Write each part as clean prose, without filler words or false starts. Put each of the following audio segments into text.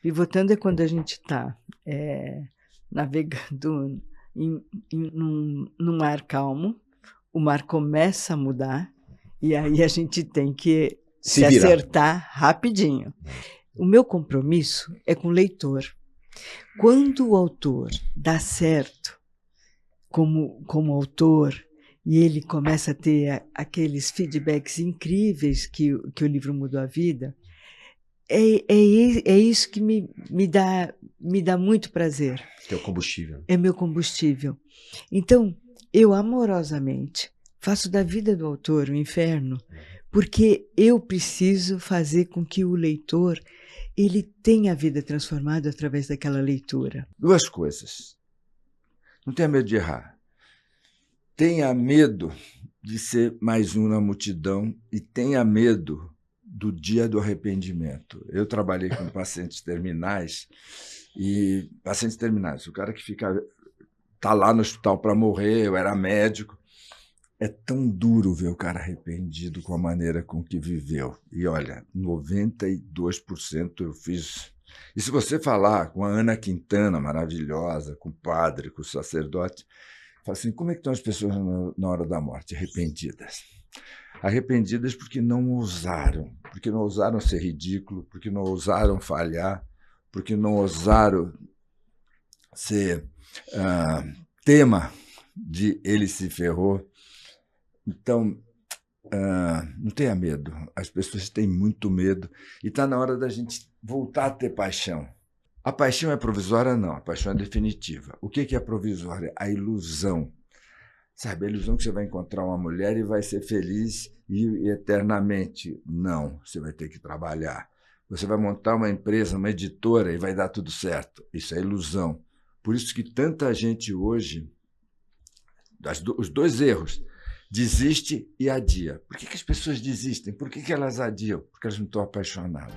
Pivotando é quando a gente está navegando num mar calmo, o mar começa a mudar, e aí a gente tem que se virar. acertar rapidinho. O meu compromisso é com o leitor. Quando o autor dá certo como autor, e ele começa a ter aqueles feedbacks incríveis que o livro mudou a vida, é isso que me dá muito prazer. Teu combustível. É meu combustível. Então, eu amorosamente faço da vida do autor um inferno, porque eu preciso fazer com que o leitor ele tenha a vida transformada através daquela leitura. Duas coisas. Não tenha medo de errar. Tenha medo de ser mais um na multidão e tenha medo do dia do arrependimento. Eu trabalhei com pacientes terminais, o cara que está lá no hospital para morrer, eu era médico. É tão duro ver o cara arrependido com a maneira com que viveu. E olha, 92% eu fiz. E se você falar com a Ana Quintana, maravilhosa, com o padre, com o sacerdote, fala assim, como é que estão as pessoas na hora da morte? Arrependidas. Arrependidas porque não ousaram ser ridículo, porque não ousaram falhar, porque não ousaram ser tema de ele se ferrou. Então, não tenha medo. As pessoas têm muito medo e está na hora da gente voltar a ter paixão. A paixão é provisória? Não, a paixão é definitiva. O que é provisória? A ilusão. Sabe, a ilusão que você vai encontrar uma mulher e vai ser feliz e eternamente. Não, você vai ter que trabalhar. Você vai montar uma empresa, uma editora e vai dar tudo certo. Isso é ilusão. Por isso que tanta gente hoje, os dois erros, desiste e adia. Por que as pessoas desistem? Por que elas adiam? Porque elas não estão apaixonadas.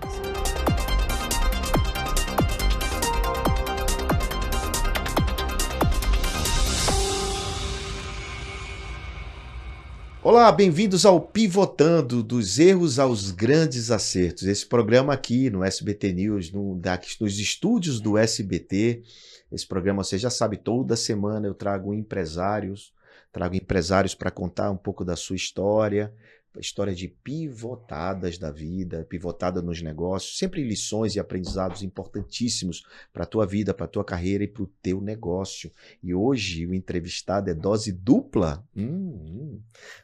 Olá, bem-vindos ao Pivotando, dos erros aos grandes acertos. Esse programa aqui no SBT News, nos estúdios do SBT. Esse programa, você já sabe, toda semana eu trago empresários para contar um pouco da sua história, história de pivotadas da vida, pivotada nos negócios, sempre lições e aprendizados importantíssimos para a tua vida, para a tua carreira e para o teu negócio. E hoje o entrevistado é dose dupla.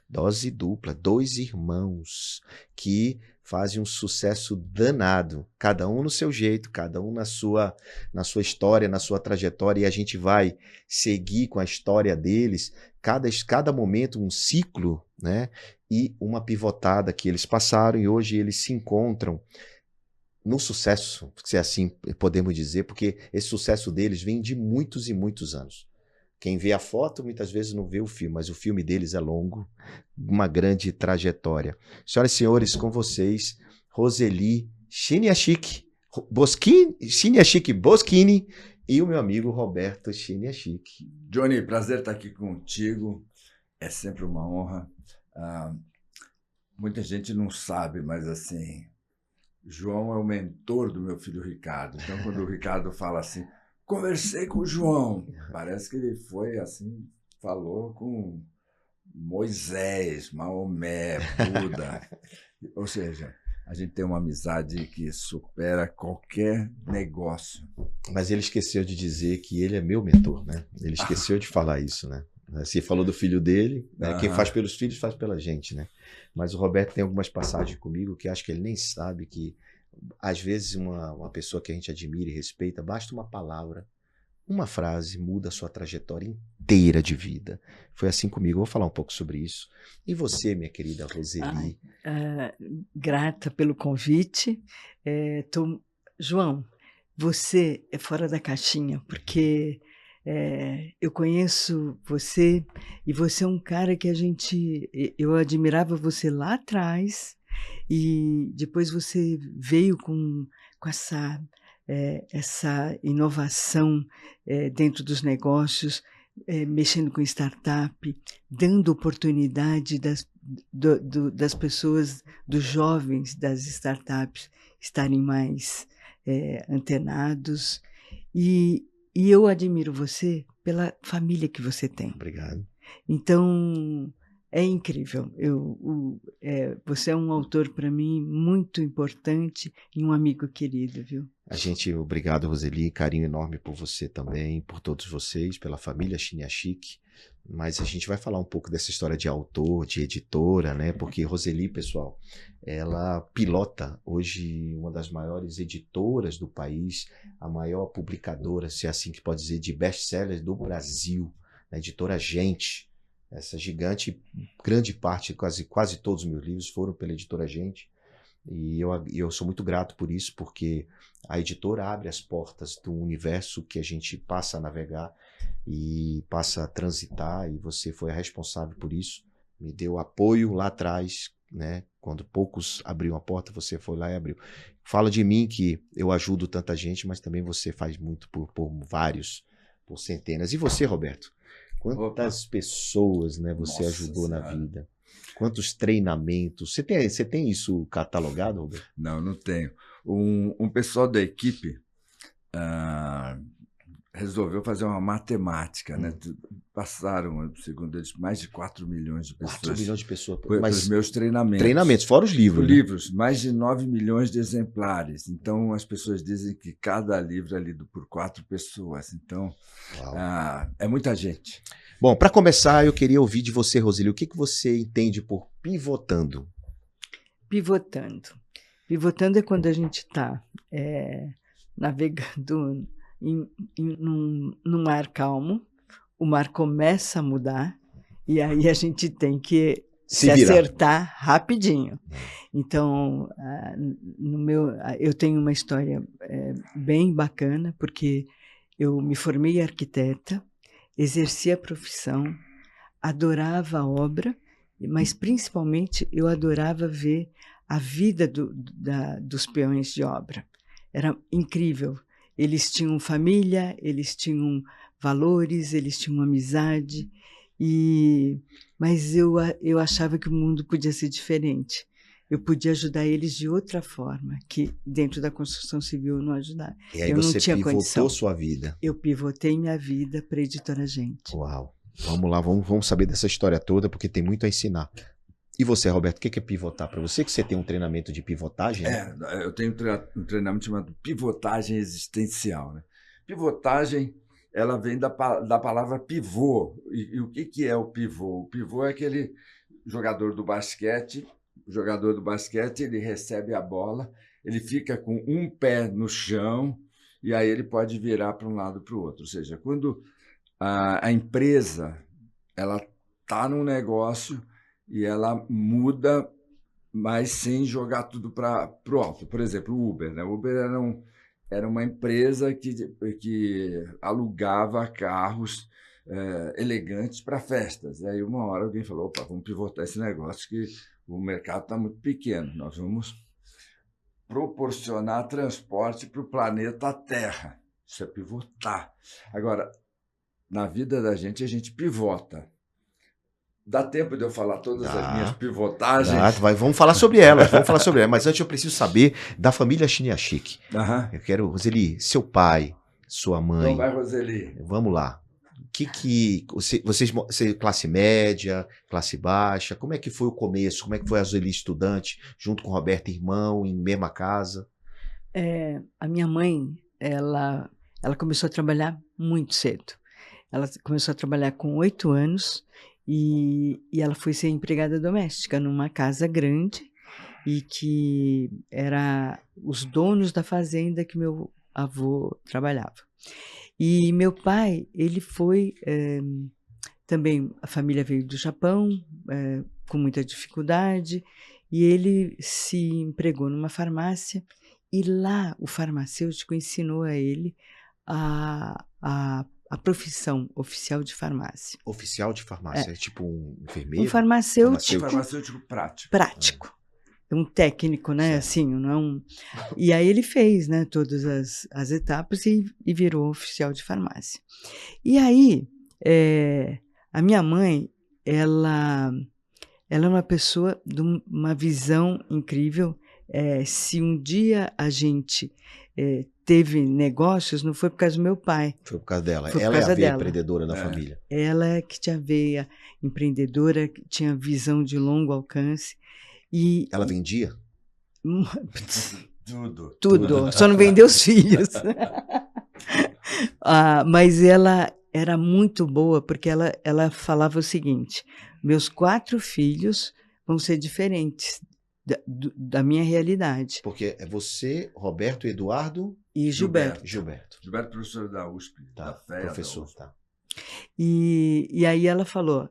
Dose dupla, dois irmãos que fazem um sucesso danado, cada um no seu jeito, cada um na sua história, na sua trajetória, e a gente vai seguir com a história deles, cada momento um ciclo, né? E uma pivotada que eles passaram, e hoje eles se encontram no sucesso, se assim podemos dizer, porque esse sucesso deles vem de muitos e muitos anos. Quem vê a foto muitas vezes não vê o filme, mas o filme deles é longo, uma grande trajetória. Senhoras e senhores, com vocês, Roseli Chiniachik Boschini e o meu amigo Roberto Chiniachik. Johnny, prazer estar aqui contigo, é sempre uma honra. Muita gente não sabe, mas assim, João é o mentor do meu filho Ricardo. Então, quando o Ricardo fala assim, conversei com o João, parece que ele foi assim, falou com Moisés, Maomé, Buda. Ou seja, a gente tem uma amizade que supera qualquer negócio. Mas ele esqueceu de dizer que ele é meu mentor, né? Ele esqueceu de falar isso, né? Você falou do filho dele, né? Quem faz pelos filhos faz pela gente, né? Mas o Roberto tem algumas passagens comigo que acho que ele nem sabe que, às vezes, uma pessoa que a gente admira e respeita, basta uma palavra, uma frase, muda a sua trajetória inteira de vida. Foi assim comigo. Eu vou falar um pouco sobre isso. E você, minha querida Roseli? Grata pelo convite. João, você é fora da caixinha, porque eu conheço você e você é um cara que eu admirava você lá atrás e depois você veio com essa inovação dentro dos negócios, mexendo com startup, dando oportunidade das pessoas, dos jovens das startups estarem mais antenados. E eu admiro você pela família que você tem. Obrigado. Então, é incrível. Você é um autor, para mim, muito importante e um amigo querido, viu? Obrigado, Roseli, carinho enorme por você também, por todos vocês, pela família Chiniachik. Mas a gente vai falar um pouco dessa história de autor, de editora, né? Porque Roseli, pessoal, ela pilota hoje uma das maiores editoras do país, a maior publicadora, se é assim que pode dizer, de best-sellers do Brasil, a editora Gente. Essa gigante, grande parte, quase todos os meus livros foram pela editora Gente. E eu sou muito grato por isso, porque a editora abre as portas do universo que a gente passa a navegar e passa a transitar, e você foi a responsável por isso, me deu apoio lá atrás, né? Quando poucos abriam a porta, você foi lá e abriu. Fala de mim que eu ajudo tanta gente, mas também você faz muito por vários, por centenas. E você, Roberto? Quantas pessoas, né, você ajudou na vida? Quantos treinamentos? Você tem isso catalogado, Roberto? Não tenho. Um pessoal da equipe resolveu fazer uma matemática, né? Passaram, segundo eles, mais de 4 milhões de pessoas. 4 milhões de pessoas. Mas os meus treinamentos. Treinamentos, fora os livros. Livros, mais de 9 milhões de exemplares. Então, as pessoas dizem que cada livro é lido por 4 pessoas. Então, é muita gente. Bom, para começar, eu queria ouvir de você, Roseli, o que você entende por pivotando? Pivotando. Pivotando é quando a gente está navegando num mar calmo, o mar começa a mudar, e aí a gente tem que se acertar rapidinho. Então, eu tenho uma história bem bacana, porque eu me formei arquiteta, exerci a profissão, adorava a obra, mas principalmente eu adorava ver a vida dos peões de obra. Era incrível. Eles tinham família, eles tinham valores, eles tinham amizade, mas eu achava que o mundo podia ser diferente. Eu podia ajudar eles de outra forma, que dentro da construção civil eu não ajudava. E aí eu você não tinha pivotou condição. Sua vida. Eu pivotei minha vida para a editora Gente. Uau! Vamos lá, vamos saber dessa história toda, porque tem muito a ensinar. E você, Roberto, o que é pivotar? Para você que você tem um treinamento de pivotagem? Né? Eu tenho um treinamento chamado pivotagem existencial. Né? Pivotagem, ela vem da palavra pivô. E o que é o pivô? O pivô é aquele jogador do basquete. O jogador do basquete, ele recebe a bola, ele fica com um pé no chão e aí ele pode virar para um lado para o outro. Ou seja, quando a empresa ela está num negócio e ela muda, mas sem jogar tudo para o alto. Por exemplo, o Uber. Né? O Uber era uma empresa que alugava carros elegantes para festas. E aí, uma hora, alguém falou, opa, vamos pivotar esse negócio que o mercado está muito pequeno. Nós vamos proporcionar transporte para o planeta Terra. Isso é pivotar. Agora, na vida da gente, a gente pivota. Dá tempo de eu falar todas as minhas pivotagens? Vamos falar sobre elas, Mas antes eu preciso saber da família Chiniachik. Eu quero, Roseli, seu pai, sua mãe. Então vai, Roseli. Vamos lá. Vocês, classe média, classe baixa, como é que foi o começo? Como é que foi a Roseli estudante, junto com o Roberto, irmão, em mesma casa? A minha mãe, ela começou a trabalhar muito cedo. Ela começou a trabalhar com 8 anos e ela foi ser empregada doméstica numa casa grande e que era os donos da fazenda que meu avô trabalhava. E meu pai, ele foi também, a família veio do Japão com muita dificuldade e ele se empregou numa farmácia e lá o farmacêutico ensinou a ele a profissão oficial de farmácia. Oficial de farmácia? É tipo um enfermeiro? Um farmacêutico prático. Prático. Um técnico, né? Certo. Assim, não. E aí ele fez, né? Todas as etapas e virou oficial de farmácia. E aí, a minha mãe, ela é uma pessoa de uma visão incrível. se um dia a gente teve negócios, não foi por causa do meu pai. Foi por causa dela. Foi por Ela é causa a veia dela. empreendedora da família. Ela é que tinha veia empreendedora, que tinha visão de longo alcance. E Ela vendia? Tudo. Só não vendeu os filhos. Mas ela era muito boa, porque ela falava o seguinte: meus 4 filhos vão ser diferentes da minha realidade. Porque é você, Roberto, Eduardo E Gilberto. Gilberto, professor da USP, da FEA, professor. da USP. Tá. E aí ela falou,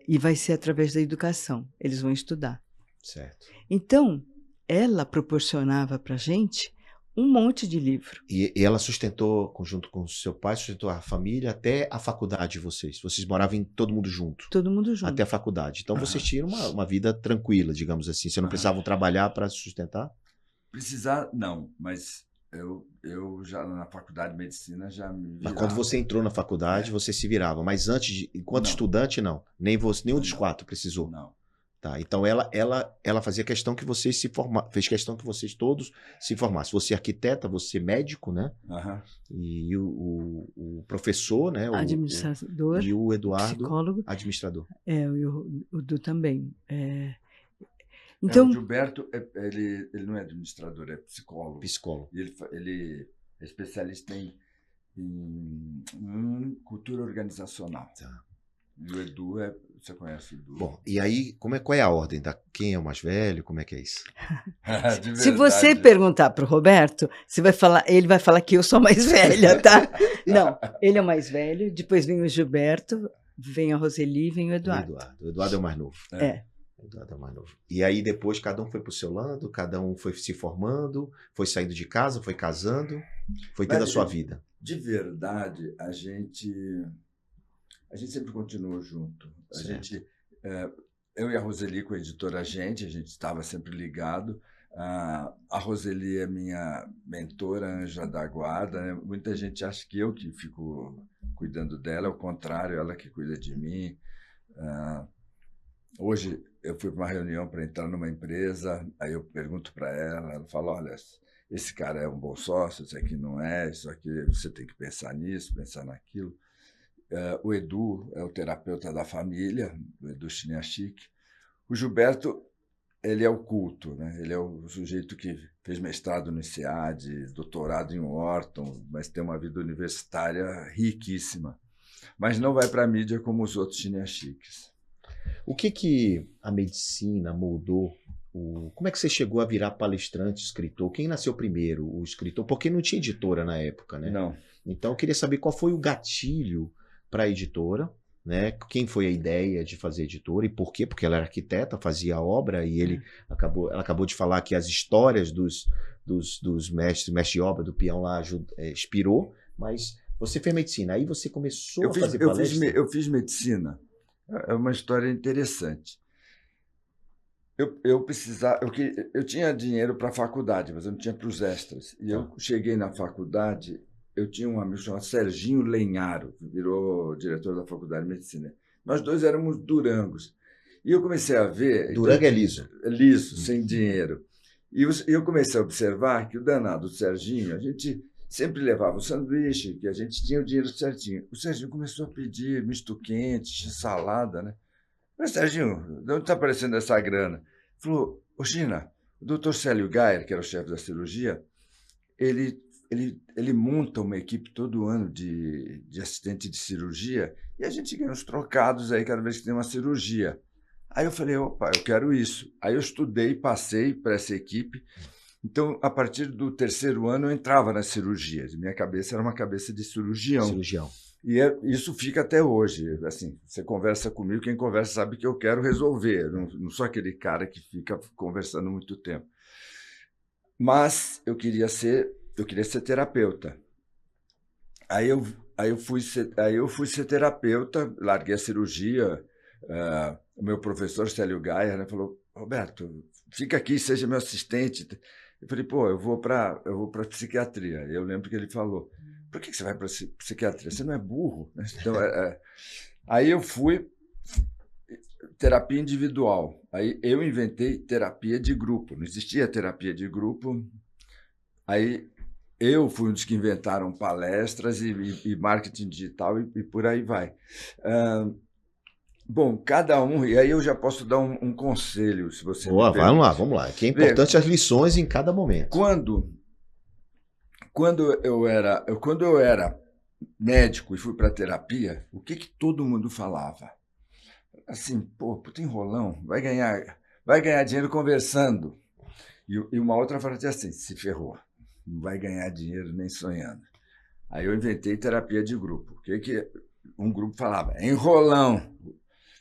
e vai ser através da educação, eles vão estudar. Certo. Então, ela proporcionava para a gente um monte de livro. E ela sustentou, junto com o seu pai, sustentou a família até a faculdade de vocês. Vocês moravam todo mundo junto. Todo mundo junto. Até a faculdade. Então vocês tinham uma vida tranquila, digamos assim. Vocês não precisavam trabalhar para se sustentar? Precisar, não. Mas eu já na faculdade de medicina já me virava. Mas quando você entrou na faculdade, você se virava. Mas antes, enquanto estudante, não. Nem um dos 4 precisou. Não. Tá, então ela fazia questão que vocês fez questão que vocês todos se formassem. Você arquiteta, você médico, né? E o professor, né? Administrador. E o Eduardo, psicólogo. Administrador. O Du também. Então, o Gilberto, ele não é administrador, é psicólogo. Psicólogo. E ele é especialista em cultura organizacional. Tá. E o Edu você conhece o Edu? Bom, e aí, qual é a ordem? Quem é o mais velho? Como é que é isso? Se você perguntar para o Roberto, ele vai falar que eu sou mais velha, tá? Não, ele é o mais velho, depois vem o Gilberto, vem a Roseli, vem o Eduardo. O Eduardo é o mais novo. O Eduardo é o mais novo. E aí depois cada um foi pro seu lado, cada um foi se formando, foi saindo de casa, foi casando, foi tendo a sua vida. De verdade, a gente sempre continuou junto. Eu e a Roseli, com a editora a gente estava sempre ligado. A Roseli é minha mentora, anja da guarda, né? Muita gente acha que eu que fico cuidando dela, ao contrário, ela que cuida de mim. Hoje eu fui para uma reunião para entrar numa empresa, aí eu pergunto para ela fala, olha, esse cara é um bom sócio, isso aqui não é, isso aqui você tem que pensar nisso, pensar naquilo. O Edu é o terapeuta da família, o Edu Chiniachik. O Gilberto, ele é o culto, né? Ele é o sujeito que fez mestrado no INSEAD, doutorado em Wharton, mas tem uma vida universitária riquíssima. Mas não vai para a mídia como os outros Chiniachiks. O que a medicina moldou? Como é que você chegou a virar palestrante, escritor? Quem nasceu primeiro, o escritor? Porque não tinha editora na época, né? Não. Então eu queria saber qual foi o gatilho para a editora, né? Quem foi a ideia de fazer editora e por quê? Porque ela era arquiteta, fazia a obra e ela acabou de falar que as histórias dos mestre de obra, do peão lá, inspirou, mas você fez medicina, aí você começou a fazer palestra? Eu fiz medicina. É uma história interessante. Eu tinha dinheiro para a faculdade, mas eu não tinha para os extras. E eu cheguei na faculdade, eu tinha um amigo chamado Serginho Lenharo, que virou diretor da Faculdade de Medicina. Nós dois éramos durangos. E eu comecei a ver... Durango é liso. Liso, sem dinheiro. E eu comecei a observar que o danado do Serginho, a gente sempre levava o sanduíche, que a gente tinha o dinheiro certinho. O Serginho começou a pedir misto quente, salada, né? Mas, Serginho, de onde está aparecendo essa grana? Ele falou, China, o doutor Célio Gayer, que era o chefe da cirurgia, ele monta uma equipe todo ano de assistente de cirurgia e a gente ganha uns trocados aí cada vez que tem uma cirurgia. Aí eu falei, opa, eu quero isso. Aí eu estudei, passei para essa equipe. Então, a partir do 3º ano, eu entrava nas cirurgias. Minha cabeça era uma cabeça de cirurgião. E isso fica até hoje. Assim, você conversa comigo, quem conversa sabe que eu quero resolver. Não sou aquele cara que fica conversando muito tempo. Mas eu queria ser terapeuta. Aí eu fui ser terapeuta, larguei a cirurgia. O meu professor, Célio Gayer, né, falou, Roberto, fica aqui, seja meu assistente. Eu falei, pô, eu vou para psiquiatria. Eu lembro que ele falou, por que você vai para psiquiatria? Você não é burro? Então, aí eu fui terapia individual. Aí eu inventei terapia de grupo. Não existia terapia de grupo. Aí eu fui um dos que inventaram palestras e marketing digital e por aí vai. Bom, cada um... E aí eu já posso dar um conselho, se você me permite. Vamos lá. Que é importante as lições em cada momento. Quando eu era médico e fui para terapia, o que todo mundo falava? Assim, pô, puta enrolão, vai ganhar dinheiro conversando. E uma outra frase assim, se ferrou, não vai ganhar dinheiro nem sonhando. Aí eu inventei terapia de grupo. O que um grupo falava? Enrolão,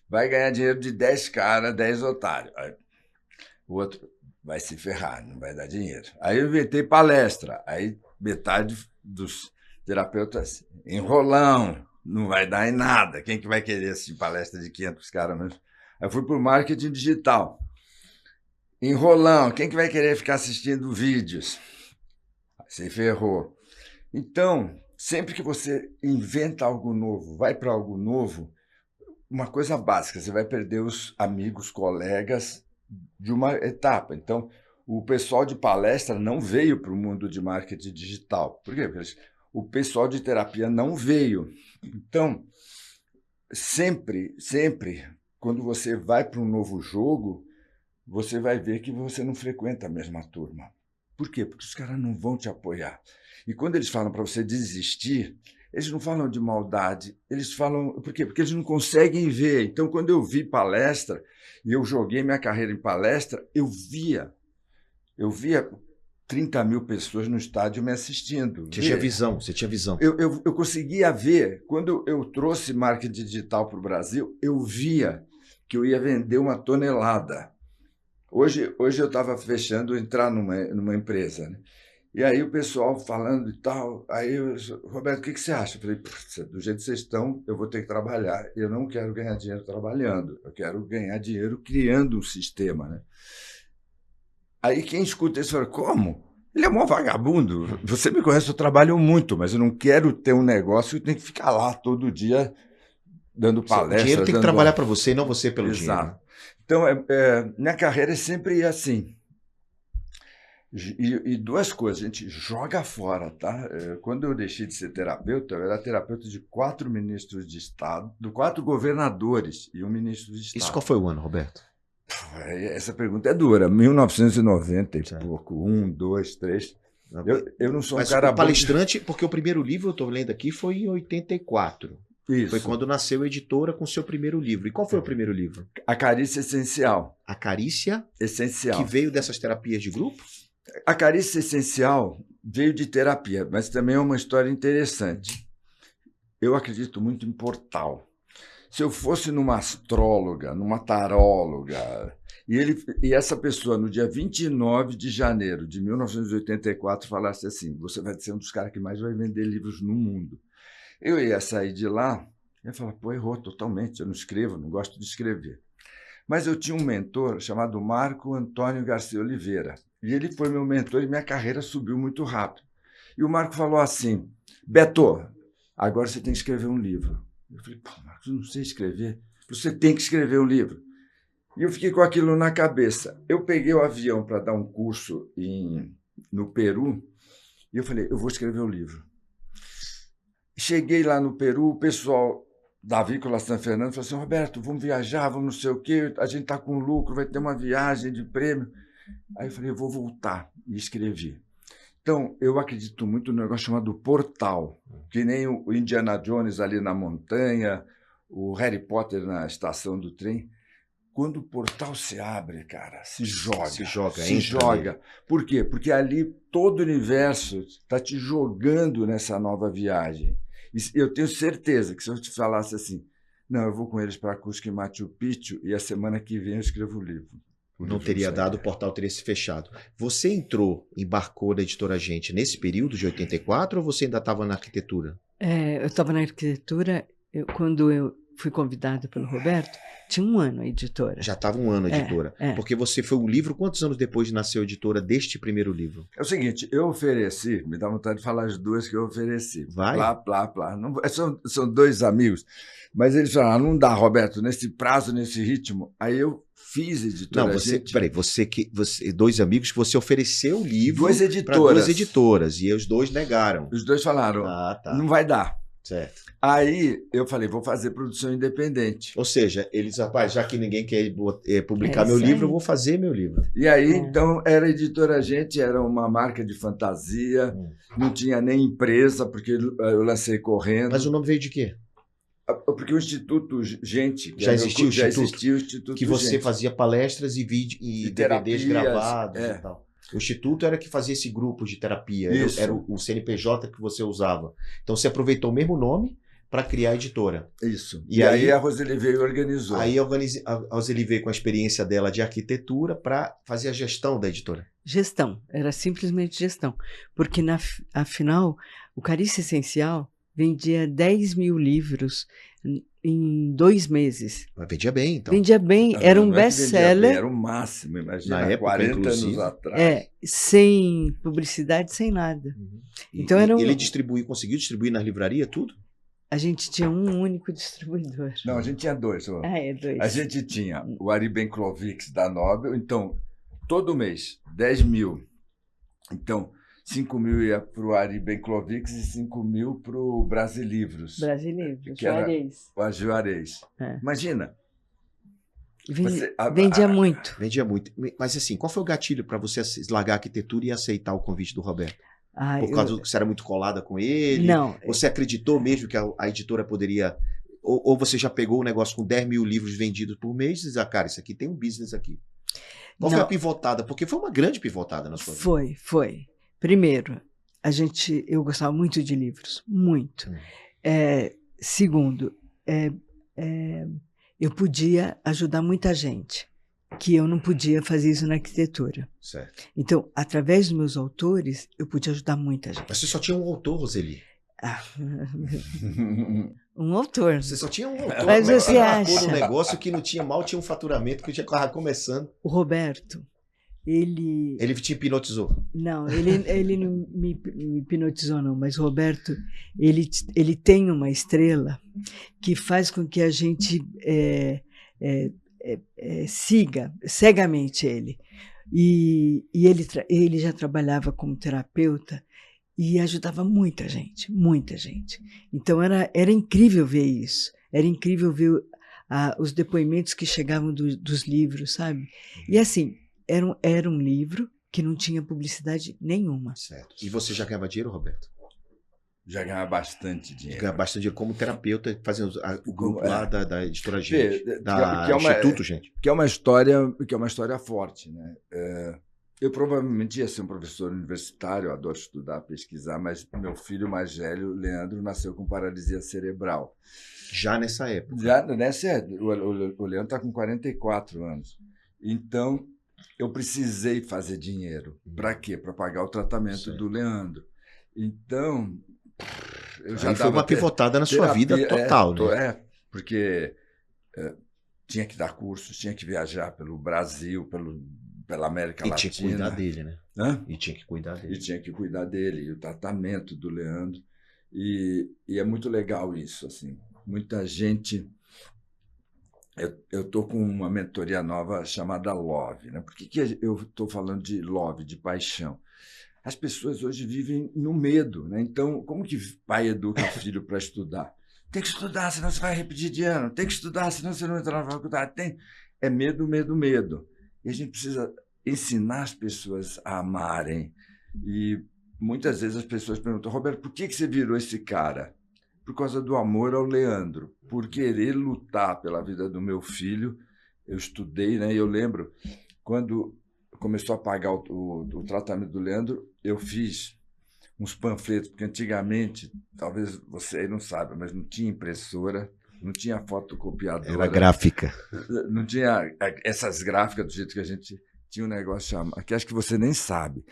vai ganhar dinheiro de 10 caras, 10 otários. Aí, o outro vai se ferrar, não vai dar dinheiro. Aí eu inventei palestra. Aí metade dos terapeutas, enrolão, não vai dar em nada. Quem que vai querer assistir palestra de 500 caras mesmo? Aí eu fui para o marketing digital. Enrolão, quem que vai querer ficar assistindo vídeos? Se ferrou. Então, sempre que você inventa algo novo, vai para algo novo, uma coisa básica, você vai perder os amigos, colegas de uma etapa. Então, o pessoal de palestra não veio para o mundo de marketing digital. Por quê? Porque o pessoal de terapia não veio. Então, sempre, quando você vai para um novo jogo, você vai ver que você não frequenta a mesma turma. Por quê? Porque os caras não vão te apoiar. E quando eles falam para você desistir, eles não falam de maldade, eles falam... Por quê? Porque eles não conseguem ver. Então, quando eu vi palestra, e eu joguei minha carreira em palestra, eu via 30 mil pessoas no estádio me assistindo. Você tinha visão. Eu conseguia ver. Quando eu trouxe marketing digital para o Brasil, eu via que eu ia vender 1 tonelada. Hoje eu estava fechando entrar numa empresa, né? E aí o pessoal falando e tal, aí Roberto, o que você acha? Eu falei, do jeito que vocês estão, eu vou ter que trabalhar. Eu não quero ganhar dinheiro trabalhando, eu quero ganhar dinheiro criando um sistema, né? Aí quem escuta isso fala, como? Ele é um vagabundo. Você me conhece, eu trabalho muito, mas eu não quero ter um negócio que tem que ficar lá todo dia dando palestra. O dinheiro tem que trabalhar para você e não você pelo Exato. dinheiro. Então, minha carreira é sempre assim. E duas coisas, a gente joga fora, tá? Quando eu deixei de ser terapeuta, eu era terapeuta de 4 ministros de Estado, de 4 governadores e um ministro de Estado. Isso qual foi o ano, Roberto? Essa pergunta é dura. 1990 e pouco. 1, 2, 3. Eu não sou um cara bom. Palestrante, porque o primeiro livro, eu estou lendo aqui, foi em 84. Isso. Foi quando nasceu a editora com o seu primeiro livro. E qual foi o primeiro livro? A Carícia Essencial. A Carícia Essencial. Que veio dessas terapias de grupo? A Carícia Essencial veio de terapia, mas também é uma história interessante. Eu acredito muito em portal. Se eu fosse numa astróloga, numa taróloga, e essa pessoa, no dia 29 de janeiro de 1984, falasse assim, você vai ser um dos caras que mais vai vender livros no mundo. Eu ia sair de lá e ia falar, pô, errou totalmente, eu não escrevo, não gosto de escrever. Mas eu tinha um mentor chamado Marco Antônio Garcia Oliveira, e ele foi meu mentor e minha carreira subiu muito rápido. E o Marco falou assim, Beto, agora você tem que escrever um livro. Eu falei, pô, Marcos, eu não sei escrever. Você tem que escrever um livro. E eu fiquei com aquilo na cabeça. Eu peguei o avião para dar um curso no Peru e eu falei, eu vou escrever um livro. Cheguei lá no Peru, o pessoal da Avícola San Fernando falou assim, Roberto, vamos viajar, vamos não sei o quê, a gente está com lucro, vai ter uma viagem de prêmio. Aí eu falei, eu vou voltar e escrevi. Então, eu acredito muito no negócio chamado portal, que nem o Indiana Jones ali na montanha, o Harry Potter na estação do trem. Quando o portal se abre, cara, se joga. Por quê? Porque ali todo o universo está te jogando nessa nova viagem. E eu tenho certeza que se eu te falasse assim, não, eu vou com eles para Cusco e Machu Picchu e a semana que vem eu escrevo o livro. Não teria dado, o portal teria se fechado. Você embarcou na Editora Gente nesse período de 84 ou você ainda estava na arquitetura? Eu estava na arquitetura, quando eu fui convidada pelo Roberto, tinha 1 ano a editora. Já estava 1 ano a editora. Porque você foi o livro, quantos anos depois nasceu a editora deste primeiro livro? É o seguinte, eu ofereci, me dá vontade de falar as duas que eu ofereci. Vai? Plá. Não, são 2 amigos. Mas eles falaram, não dá, Roberto, nesse prazo, nesse ritmo. Aí eu fiz editora. Não, peraí, você 2 amigos que você ofereceu o livro para 2 editoras. E os 2 negaram. Os 2 falaram, não vai dar. Certo. Aí eu falei, vou fazer produção independente. Ou seja, eles, rapaz, já que ninguém quer publicar meu livro, eu vou fazer meu livro. E aí, então, era Editora Gente, era uma marca de fantasia, não tinha nem empresa, porque eu lancei correndo. Mas o nome veio de quê? Porque o Instituto Gente... Já existia o Instituto que você Gente. Fazia palestras e DVDs gravados e tal. O Instituto era que fazia esse grupo de terapia, era o CNPJ que você usava. Então você aproveitou o mesmo nome para criar a editora. Isso. E aí a Roseli veio e organizou. Aí a Roseli veio com a experiência dela de arquitetura para fazer a gestão da editora. Gestão, era simplesmente gestão. Porque, afinal, o Carícia Essencial vendia 10 mil livros em 2 meses. Mas vendia bem, então. Vendia bem, era um best-seller. Era o máximo, imagina, na época, 40 inclusive. anos atrás. Sem publicidade, sem nada. Então, ele conseguiu distribuir nas livrarias tudo? A gente tinha um único distribuidor. Não, a gente tinha 2. 2. A gente tinha o Ari Benklovics da Nobel, então, todo mês, 10 mil. Então, 5 mil ia para o Ari Benklovics e 5 mil para o Brasilivros. Brasilivros, o Juarez. Imagina. Vendia muito. Vendia muito. Mas assim, qual foi o gatilho para você largar a arquitetura e aceitar o convite do Roberto? Por causa que você era muito colada com ele? Não. Você acreditou mesmo que a editora poderia... Ou você já pegou o negócio com 10 mil livros vendidos por mês e disse, cara, isso aqui tem um business aqui. Qual foi a pivotada? Porque foi uma grande pivotada na sua vida. Foi. Primeiro, eu gostava muito de livros, muito. Segundo, eu podia ajudar muita gente, que eu não podia fazer isso na arquitetura. Certo. Então, através dos meus autores, eu podia ajudar muita gente. Mas você só tinha um autor, Roseli? Um autor. Você só tinha um autor. Mas você acha? Um negócio que não tinha tinha um faturamento, que já estava começando. O Roberto, ele te hipnotizou? Não, ele não me hipnotizou, não. Mas o Roberto, ele tem uma estrela que faz com que a gente siga cegamente ele. E ele já trabalhava como terapeuta e ajudava muita gente, muita gente. Então era incrível ver isso. Era incrível ver os depoimentos que chegavam dos livros, sabe? E assim, era um livro que não tinha publicidade nenhuma. Certo. E você já ganhava dinheiro, Roberto? Já ganhava bastante dinheiro. Ganhava bastante dinheiro como terapeuta, fazendo o grupo lá da editora Gente, que Instituto Gente. Que é uma história forte, né? Eu provavelmente ia ser um professor universitário, eu adoro estudar, pesquisar, mas meu filho mais velho, Leandro, nasceu com paralisia cerebral. Já nessa época? Já nessa época. O Leandro está com 44 anos. Então, eu precisei fazer dinheiro. Para quê? Para pagar o tratamento do Leandro. Então, eu já foi uma pivotada na sua vida total, né? Porque tinha que dar cursos, tinha que viajar pelo Brasil, pela América Latina. E tinha que cuidar dele, né? E tinha que cuidar dele. E o tratamento do Leandro. E é muito legal isso, assim. Muita gente... Eu estou com uma mentoria nova chamada Love, né? Por que eu estou falando de Love, de paixão? As pessoas hoje vivem no medo, né? Então, como que pai educa filho para estudar? Tem que estudar, senão você vai repetir de ano. Tem que estudar, senão você não entra na faculdade. É medo, medo, medo. E a gente precisa ensinar as pessoas a amarem. E muitas vezes as pessoas perguntam, Roberto, por que você virou esse cara? Por causa do amor ao Leandro, por querer lutar pela vida do meu filho. Eu estudei, né? E eu lembro, quando começou a pagar o tratamento do Leandro, eu fiz uns panfletos, porque antigamente, talvez você aí não saiba, mas não tinha impressora, não tinha fotocopiadora. Era gráfica. Não tinha essas gráficas do jeito que a gente tinha um negócio chamado, que acho que você nem sabe,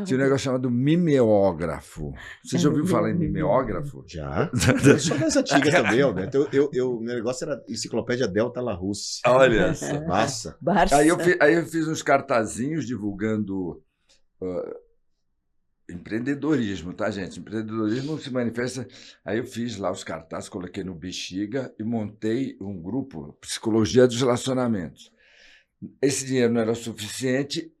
tinha um negócio chamado mimeógrafo. Você já ouviu falar em mimeógrafo? Já. Eu sou das antigas também, Alberto. Meu negócio era Enciclopédia Delta Larousse. Olha só. Massa. Aí eu fiz uns cartazinhos divulgando empreendedorismo, tá, gente? Empreendedorismo se manifesta... Aí eu fiz lá os cartazes, coloquei no Bexiga e montei um grupo, Psicologia dos Relacionamentos. Esse dinheiro não era suficiente,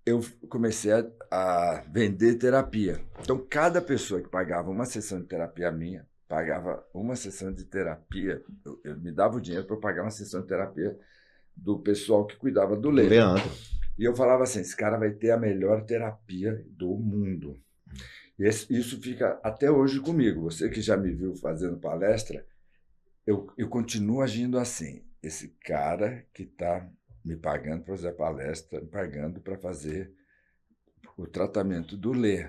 eu comecei a vender terapia. Então, cada pessoa que pagava uma sessão de terapia minha, pagava uma sessão de terapia, eu me dava o dinheiro para pagar uma sessão de terapia do pessoal que cuidava do Leandro. E eu falava assim, esse cara vai ter a melhor terapia do mundo. Isso fica até hoje comigo. Você que já me viu fazendo palestra, eu continuo agindo assim. Esse cara que está me pagando para fazer a palestra, me pagando para fazer o tratamento do Lê.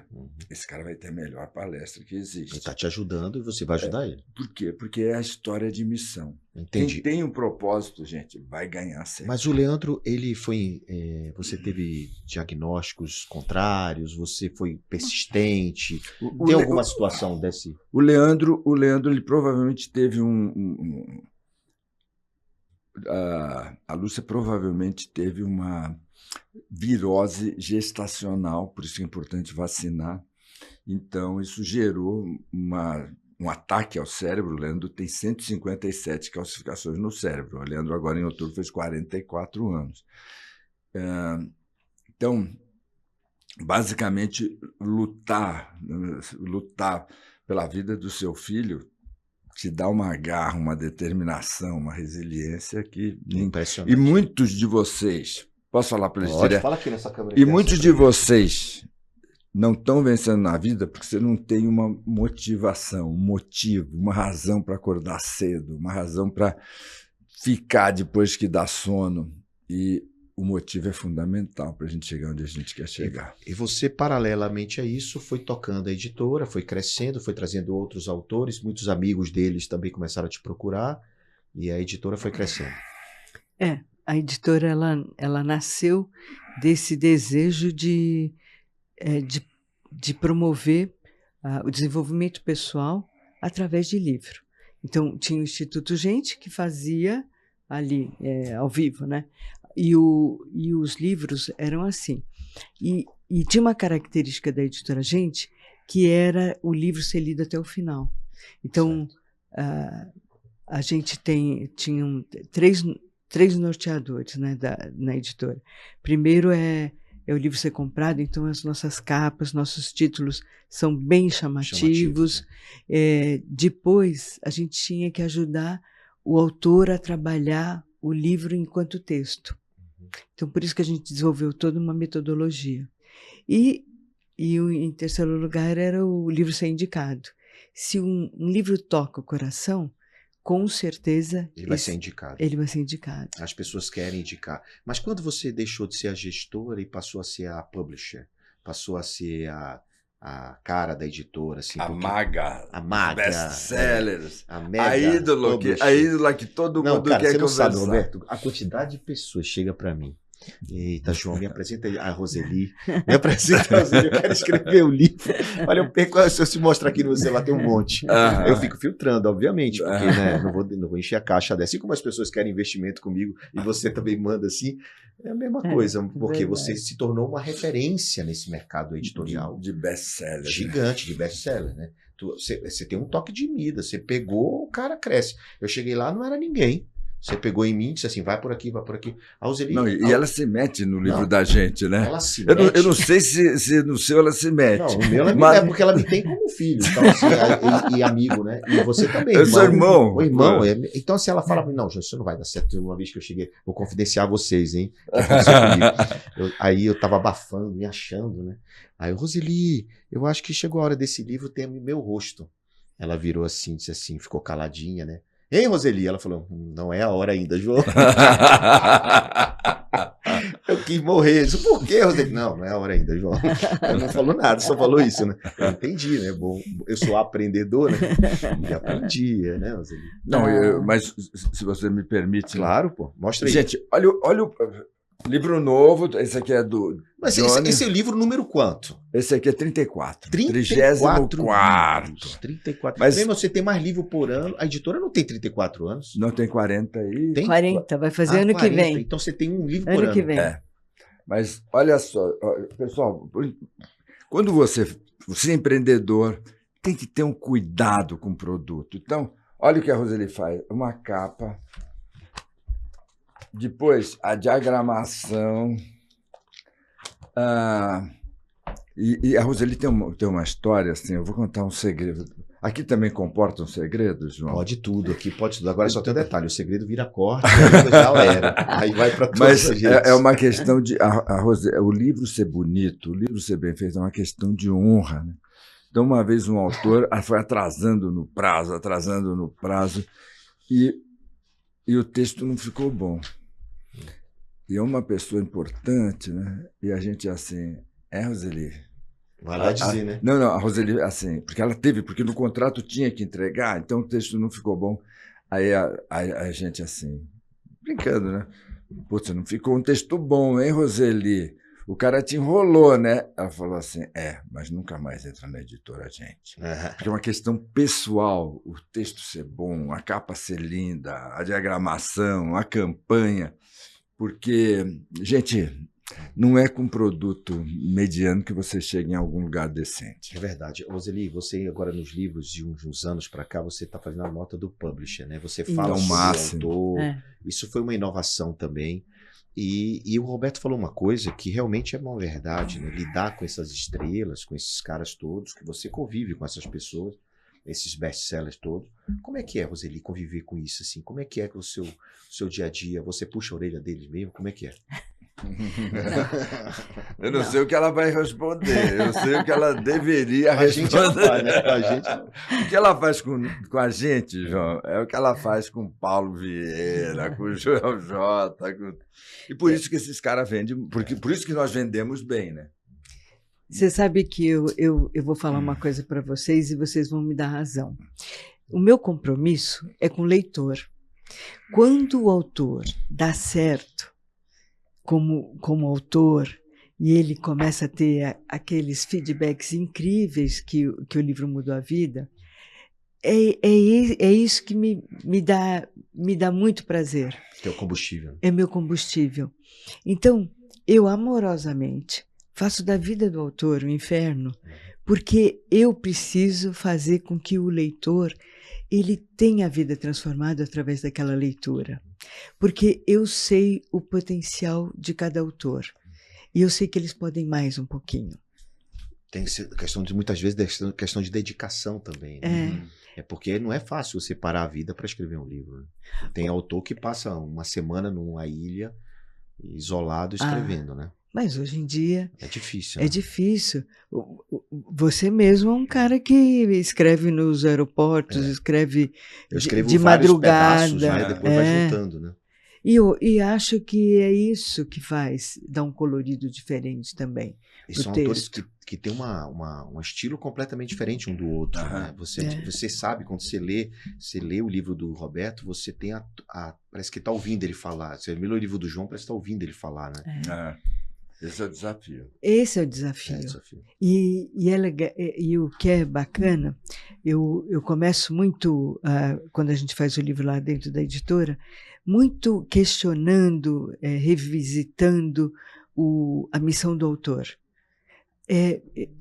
Esse cara vai ter a melhor palestra que existe. Ele está te ajudando e você vai ajudar ele. Por quê? Porque é a história de missão. Entendi. Quem tem um propósito, gente, vai ganhar sempre. Mas o Leandro, ele foi... você teve diagnósticos contrários? Você foi persistente? Tem alguma situação desse... O Leandro, ele provavelmente teve a Lúcia provavelmente teve uma virose gestacional, por isso é importante vacinar. Então, isso gerou um ataque ao cérebro. O Leandro tem 157 calcificações no cérebro. O Leandro agora, em outubro, fez 44 anos. Então, basicamente, lutar pela vida do seu filho te dá uma garra, uma determinação, uma resiliência que... Impressionante. E muitos de vocês... Posso falar para eles direto? Fala aqui nessa câmera. E muitos de vocês não estão vencendo na vida porque você não tem uma motivação, um motivo, uma razão para acordar cedo, uma razão para ficar depois que dá sono. E o motivo é fundamental para a gente chegar onde a gente quer chegar. E você, paralelamente a isso, foi tocando a editora, foi crescendo, foi trazendo outros autores, muitos amigos deles também começaram a te procurar, e a editora foi crescendo. A editora ela nasceu desse desejo de promover o desenvolvimento pessoal através de livro. Então, tinha o Instituto Gente, que fazia ali, ao vivo, né? E os livros eram assim. E tinha uma característica da editora Gente, que era o livro ser lido até o final. Então, a gente tinha três norteadores, né, na editora. Primeiro é o livro ser comprado, então as nossas capas, nossos títulos são bem chamativos. Né? Depois, a gente tinha que ajudar o autor a trabalhar o livro enquanto texto. Então, por isso que a gente desenvolveu toda uma metodologia. E em terceiro lugar era o livro ser indicado. Se um livro toca o coração, com certeza ele vai ser indicado. Ele vai ser indicado. As pessoas querem indicar. Mas quando você deixou de ser a gestora e passou a ser a publisher, passou a ser a cara da editora, assim, a maga, best-sellers, a ídola que todo mundo quer conversar. Sabe, Roberto, a quantidade de pessoas chega para mim. Eita, João, me apresenta a Roseli. Me apresenta a Roseli, eu quero escrever o livro. Olha, eu perco, se eu te mostrar aqui no celular, tem um monte. Eu fico filtrando, obviamente, porque né, não vou encher a caixa dessa. Assim como as pessoas querem investimento comigo e você também manda assim, é a mesma coisa, porque verdade. Você se tornou uma referência nesse mercado editorial. De best-seller. Gigante, de best-seller, né? Você tem um toque de Midas, você pegou, o cara cresce. Eu cheguei lá, não era ninguém. Você pegou em mim e disse assim, vai por aqui, vai por aqui. A Roseli, e ela se mete no livro da gente, né? Ela se mete. Eu não sei se no seu ela se mete. Não, no meu ela me é porque ela me tem como filho. Então, assim, e amigo, né? E você também. Eu sou irmão. O irmão. Então, se ela fala, não, isso não vai dar certo. Uma vez que eu cheguei, vou confidenciar vocês, hein? Aí eu tava abafando, me achando, né? Aí, Roseli, eu acho que chegou a hora desse livro ter meu rosto. Ela virou assim, disse assim, ficou caladinha, né? Hein, Roseli? Ela falou, não é a hora ainda, João. Eu quis morrer. Eu disse, por quê, Roseli? Não é a hora ainda, João. Ela não falou nada, só falou isso, né? Eu entendi, né? Bom, eu sou aprendedor, né? E aprendi, né, Roseli? Não, mas se você me permite... Claro, pô. Mostra aí. Gente, olha Livro novo, esse aqui é do Mas Johnny. esse é o livro número quanto? Esse aqui é 34. 34 34. livros. 34. Mas Mas você tem mais livro por ano. A editora não tem 34 anos? não tem 40 aí. Tem? 40, vai fazer ano 40. que vem. Então você tem um livro por Ano que ano. vem. É. Mas olha só, pessoal, quando você é empreendedor, tem que ter um cuidado com o produto. Então, olha o que a Roseli faz. Uma capa. Depois, a diagramação. E a Roseli tem uma história, assim, eu vou contar um segredo. Aqui também comporta um segredo, João? Pode tudo, aqui pode tudo. Agora só tem um detalhe: o segredo vira corte, aí já era. Aí vai para todas Mas as redes. é uma questão de. O livro ser bonito, o livro ser bem feito, é uma questão de honra. Né? Então, uma vez um autor foi atrasando no prazo, e o texto não ficou bom. E é uma pessoa importante, né? E a gente assim, Roseli. Vai lá dizer, né? Não, a Roseli, assim, porque no contrato tinha que entregar, então o texto não ficou bom. Aí a gente assim, brincando, né? Putz, não ficou um texto bom, hein, Roseli? O cara te enrolou, né? Ela falou assim, mas nunca mais entra na editora, gente. Porque é uma questão pessoal, o texto ser bom, a capa ser linda, a diagramação, a campanha. Porque, gente, não é com produto mediano que você chega em algum lugar decente. É verdade. Roseli, você agora nos livros de uns anos para cá, você está fazendo a nota do publisher, né? Você fala sobre o autor. Isso foi uma inovação também. E o Roberto falou uma coisa que realmente é uma verdade, né? Lidar com essas estrelas, com esses caras todos, que você convive com essas pessoas, esses best-sellers todos. Como é que é, Roseli, conviver com isso? Assim? Como é que é o seu dia a dia? Você puxa a orelha deles mesmo? Como é que é? Eu não sei o que ela vai responder, eu sei o que ela deveria responder. A gente não faz, né? A gente não. O que ela faz com a gente, João, é o que ela faz com o Paulo Vieira, com o Joel J. E por isso que esses caras vendem, por isso que nós vendemos bem, né? Você sabe que eu vou falar uma coisa para vocês e vocês vão me dar razão. O meu compromisso é com o leitor. Quando o autor dá certo como autor e ele começa a ter aqueles feedbacks incríveis que o livro mudou a vida, é isso que me dá muito prazer. Que é o combustível. É meu combustível. Então, eu amorosamente faço da vida do autor um inferno, porque eu preciso fazer com que o leitor ele tenha a vida transformada através daquela leitura. Porque eu sei o potencial de cada autor. E eu sei que eles podem mais um pouquinho. Tem questão de, muitas vezes, questão de dedicação também. Né? É porque não é fácil você parar a vida para escrever um livro. Né? Tem autor que passa uma semana numa ilha, isolado, escrevendo, né? Mas hoje em dia... É difícil. É difícil. Você mesmo é um cara que escreve nos aeroportos, escreve de madrugada. Pedaços, né? Depois vai juntando, né? E acho que é isso que faz dar um colorido diferente também. E são autores que têm um estilo completamente diferente um do outro. Né? Você sabe, quando você lê o livro do Roberto, você tem parece que está ouvindo ele falar. Você lê o livro do João, parece que está ouvindo ele falar, né? Esse é o desafio. Esse é o desafio. E o que é bacana, eu começo muito, quando a gente faz o livro lá dentro da editora, muito questionando, revisitando a missão do autor.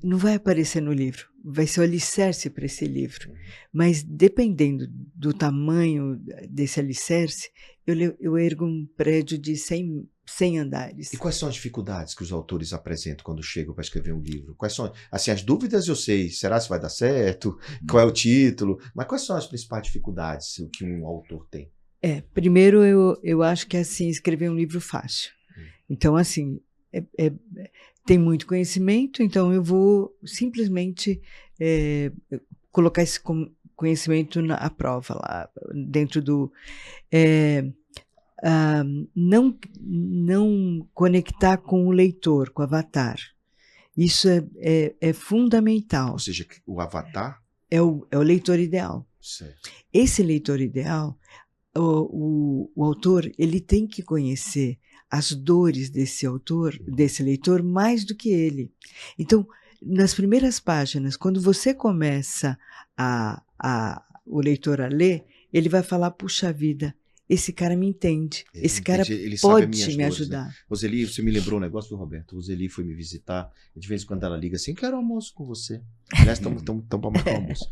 Não vai aparecer no livro, vai ser o alicerce para esse livro. Mas dependendo do tamanho desse alicerce, eu ergo um prédio de 100 andares. E quais são as dificuldades que os autores apresentam quando chegam para escrever um livro? Quais são, assim, as dúvidas eu sei, será se vai dar certo? Qual é o título? Mas quais são as principais dificuldades que um autor tem? Primeiro eu acho que é assim, escrever um livro fácil. Então, assim, tem muito conhecimento, então eu vou simplesmente colocar esse conhecimento à prova lá, dentro do... não conectar com o leitor, com o avatar. Isso é fundamental. Ou seja, o avatar? É o leitor ideal. Certo. Esse leitor ideal, o autor ele tem que conhecer as dores desse autor, desse leitor, mais do que ele. Então, nas primeiras páginas, quando você começa o leitor a ler, ele vai falar, puxa vida, esse cara me entende, esse cara ele sabe as pode minhas me dores, ajudar. né? Roseli, você me lembrou um negócio do Roberto. Roseli foi me visitar, e de vez em quando ela liga assim, quero almoço com você. Aliás, estamos para marcar um almoço.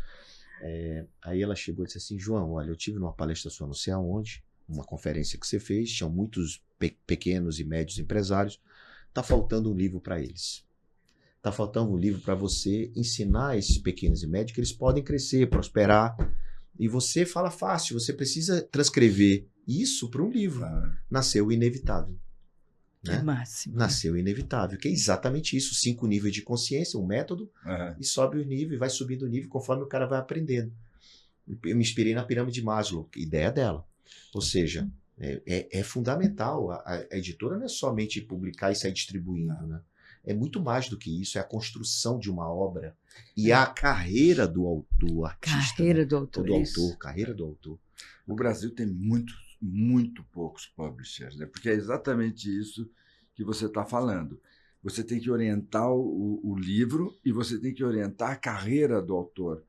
Aí ela chegou e disse assim, João, olha, eu tive numa palestra sua não sei aonde, uma conferência que você fez, tinham muitos pequenos e médios empresários, está faltando um livro para eles. Está faltando um livro para você ensinar esses pequenos e médios que eles podem crescer, prosperar. E você fala fácil, você precisa transcrever isso para um livro. Nasceu o Inevitável. Né? É máximo. Nasceu o Inevitável, que é exatamente isso. 5 níveis de consciência, um método, e sobe o nível, e vai subindo o nível conforme o cara vai aprendendo. Eu me inspirei na pirâmide de Maslow, ideia dela. Ou seja, é fundamental. A editora não é somente publicar e sair distribuindo, né? É muito mais do que isso, é a construção de uma obra e a carreira do artista. Carreira, né? do autor. Carreira do autor. O Brasil tem muito poucos publishers, né? Porque é exatamente isso que você está falando. Você tem que orientar o livro e você tem que orientar a carreira do autor.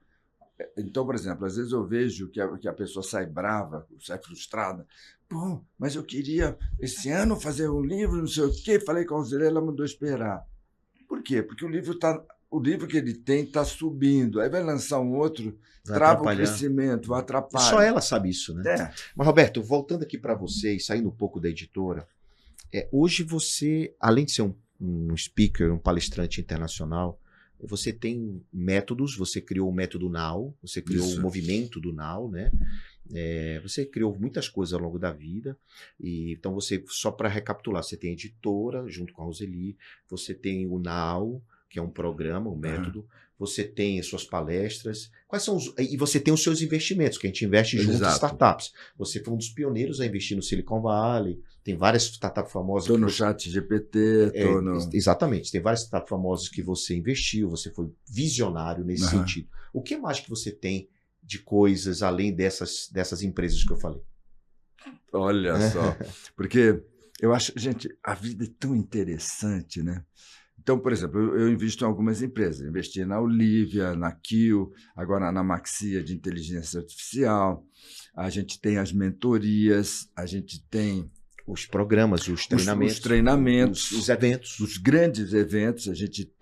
Então, por exemplo, às vezes eu vejo que a pessoa sai brava, sai frustrada. Pô, mas eu queria esse ano fazer um livro, não sei o quê. Falei com a Roseli, ela mandou esperar. Por quê? Porque o livro que ele tem está subindo. Aí vai lançar um outro, trava o crescimento, vai atrapalhar. Só ela sabe isso, né? Mas, Roberto, voltando aqui para você e saindo um pouco da editora, hoje você, além de ser um speaker, um palestrante internacional, você tem métodos, você criou o método Now, você criou o movimento do Now, né? Você criou muitas coisas ao longo da vida, e então você, só para recapitular, você tem a editora junto com a Roseli, você tem o Now, que é um programa, um método, você tem as suas palestras, e você tem os seus investimentos, que a gente investe junto em startups. Você foi um dos pioneiros a investir no Silicon Valley, tem várias startups famosas. Estou no ChatGPT, exatamente, tem várias startups famosas que você investiu, você foi visionário nesse sentido. O que mais que você tem de coisas além dessas empresas que eu falei? Olha só, porque eu acho, gente, a vida é tão interessante, né? Então, por exemplo, eu invisto em algumas empresas. Investi na Olivia, na Kill, agora na Maxia de inteligência artificial. A gente tem as mentorias, a gente tem os programas, os treinamentos, os eventos, os grandes eventos.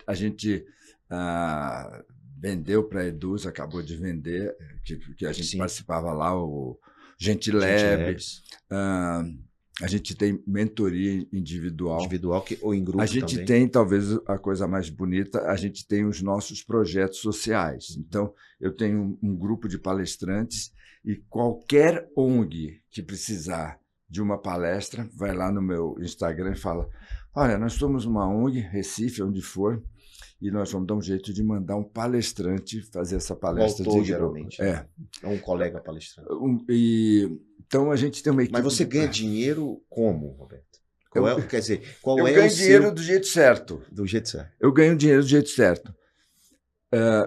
A gente vendeu para a Eduz, acabou de vender, que a gente participava lá, o Gentilabs. A gente tem mentoria individual ou em grupo. A gente também tem, talvez a coisa mais bonita, a gente tem os nossos projetos sociais. Então, eu tenho um grupo de palestrantes e qualquer ONG que precisar de uma palestra, vai lá no meu Instagram e fala, olha, nós somos uma ONG, Recife, onde for, e nós vamos dar um jeito de mandar um palestrante fazer essa palestra. Autor, geralmente. É um colega palestrante. Então, a gente tem uma equipe... Mas você ganha dinheiro como, Roberto? Quer dizer, eu ganho dinheiro do jeito certo. Do jeito certo. Eu ganho dinheiro do jeito certo.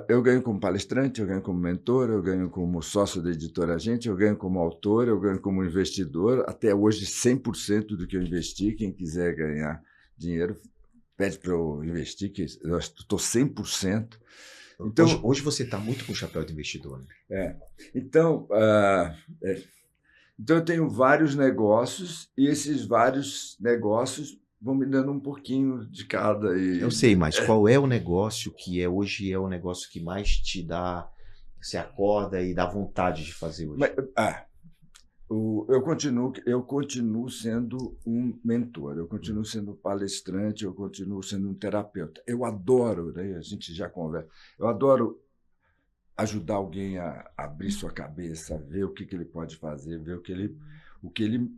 Eu ganho como palestrante, eu ganho como mentor, eu ganho como sócio da editora Agente, eu ganho como autor, eu ganho como investidor. Até hoje, 100% do que eu investi. Quem quiser ganhar dinheiro, pede para eu investir, que eu estou 100%. Então, hoje você está muito com o chapéu de investidor. Né? Então, eu tenho vários negócios e esses vários negócios vão me dando um pouquinho de cada. Eu sei, mas qual é o negócio que hoje é o negócio que mais te dá, você acorda e dá vontade de fazer hoje? Eu continuo sendo um mentor, eu continuo sendo palestrante, eu continuo sendo um terapeuta. Eu adoro, né? A gente já conversa, eu adoro ajudar alguém a abrir sua cabeça, a ver o que ele pode fazer, ver o que ele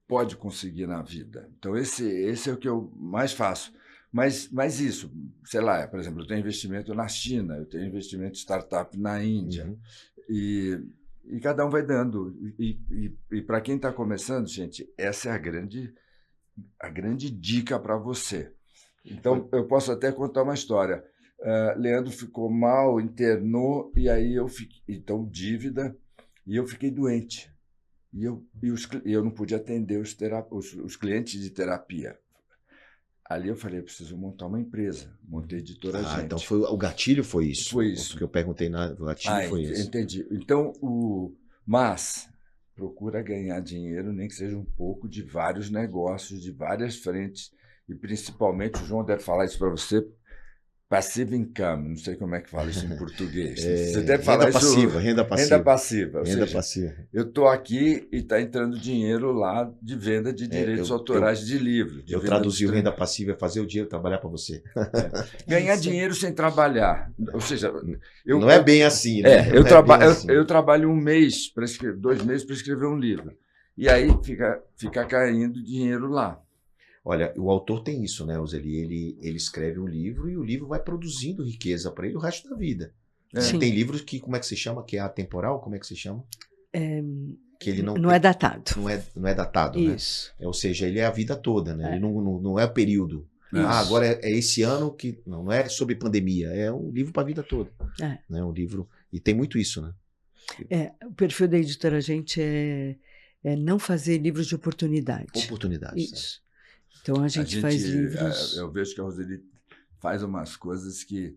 pode conseguir na vida. Então, esse é o que eu mais faço. Mas isso, sei lá, por exemplo, eu tenho investimento na China, eu tenho investimento em startup na Índia, e cada um vai dando. E para quem está começando, gente, essa é a grande dica para você. Então, eu posso até contar uma história. Leandro ficou mal, internou, e aí eu fiquei, então, dívida, e eu fiquei doente. E eu não podia atender os clientes de terapia. Ali eu falei, eu preciso montar uma empresa. Montei Editora Gente. Então o gatilho foi isso. Foi isso. O que eu perguntei, o gatilho foi esse. Entendi. Então, mas procura ganhar dinheiro, nem que seja um pouco, de vários negócios, de várias frentes. E principalmente, o João deve falar isso para você, passive income, não sei como é que fala isso em português. Você deve falar renda passiva, renda passiva. Renda passiva. Renda passiva. Eu estou aqui e está entrando dinheiro lá de venda de direitos autorais de livro. Eu traduzi o renda passiva, é fazer o dinheiro trabalhar para você. Ganhar dinheiro sem trabalhar. Ou seja, não é bem assim, né? Eu trabalho 1 mês, 2 meses para escrever um livro. E aí fica caindo dinheiro lá. Olha, o autor tem isso, né, Roseli? Ele escreve um livro e o livro vai produzindo riqueza para ele o resto da vida. Tem livros que, como é que se chama? Que é atemporal? Como é que se chama? Que ele não é datado. Não é datado, isso. né? Ou seja, ele é a vida toda, né? Ele não é período. Agora é esse ano que... Não é sobre pandemia, é um livro para a vida toda. Né? Um livro... E tem muito isso, né? O perfil da Editora Gente é não fazer livros de oportunidade. Oportunidades. Isso. Então a gente faz livros... Eu vejo que a Roseli faz umas coisas que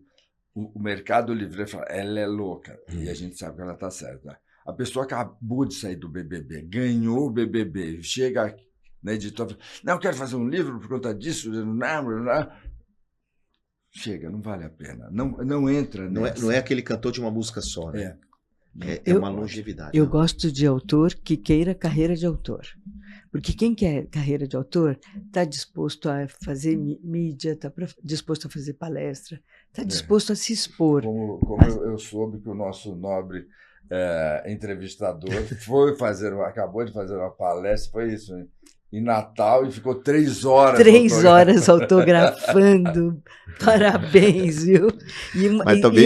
o mercado livre fala, ela é louca, e a gente sabe que ela está certa. A pessoa acabou de sair do BBB, ganhou o BBB, chega na editora, não, eu quero fazer um livro por conta disso, chega, não vale a pena, não entra nessa. Não é aquele cantor de uma música só, né? É uma longevidade. Eu gosto de autor que queira carreira de autor. Porque quem quer carreira de autor está disposto a fazer mídia, está disposto a fazer palestra, está disposto a se expor. Como eu soube que o nosso nobre entrevistador acabou de fazer uma palestra, foi isso, hein? Em Natal, e ficou 3 horas. 3 horas autografando. Parabéns, viu? E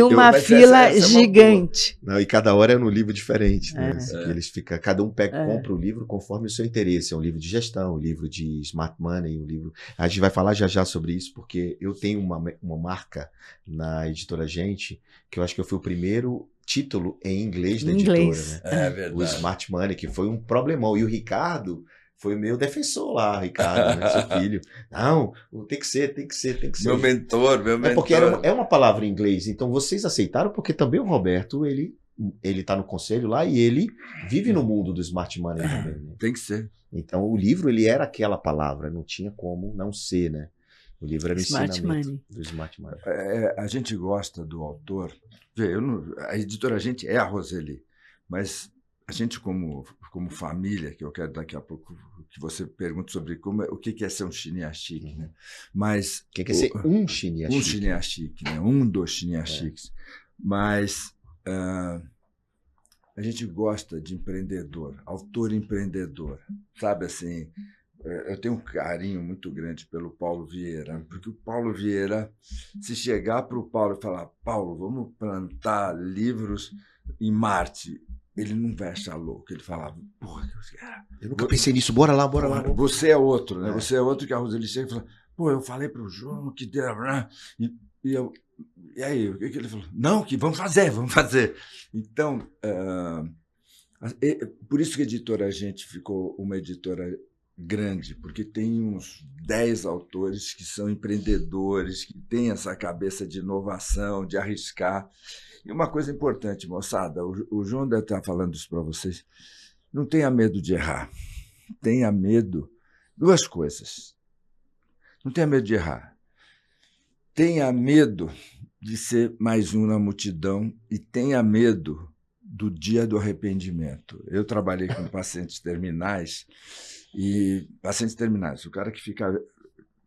uma fila gigante. Não, e cada hora é num livro diferente, né? Cada um compra o livro conforme o seu interesse. É um livro de gestão, um livro de smart money, um livro... A gente vai falar já sobre isso, porque eu tenho uma marca na Editora Gente, que eu acho que eu fui o primeiro título em inglês da editora, né? É verdade. O Smart Money, que foi um problemão. E o Ricardo foi meu defensor lá, Ricardo, né, seu filho. Não, tem que ser. Meu mentor. Porque é uma palavra em inglês, então vocês aceitaram, porque também o Roberto, ele tá no conselho lá e ele vive no mundo do Smart Money também. Né? Tem que ser. Então o livro, ele era aquela palavra, não tinha como não ser, né? O livro era o ensinamento do Smart Money. A gente gosta do autor. A Editora Gente é a Roseli, mas a gente como família, que eu quero daqui a pouco que você pergunte sobre o que é ser um chineachique, né? Mas o que é ser um chineachique? Um chineachique, né? Um dos chineachiques. Mas a gente gosta de empreendedor, autor empreendedor, sabe assim? Eu tenho um carinho muito grande pelo Paulo Vieira, porque o Paulo Vieira, se chegar para o Paulo e falar, Paulo, vamos plantar livros em Marte, ele não vai achar louco. Ele falava, porra, eu nunca pensei nisso, bora lá. Você é outro, né? Você é outro que a Roseli chega e fala, pô, eu falei para o João que deu... E aí, o que ele falou? Não, que vamos fazer. Então, por isso que a Editora Gente ficou uma editora grande, porque tem uns 10 autores que são empreendedores, que têm essa cabeça de inovação, de arriscar. E uma coisa importante, moçada, o João deve estar falando isso para vocês, não tenha medo de errar. Tenha medo, 2 coisas. Não tenha medo de errar. Tenha medo de ser mais um na multidão e tenha medo do dia do arrependimento. Eu trabalhei com pacientes terminais, o cara que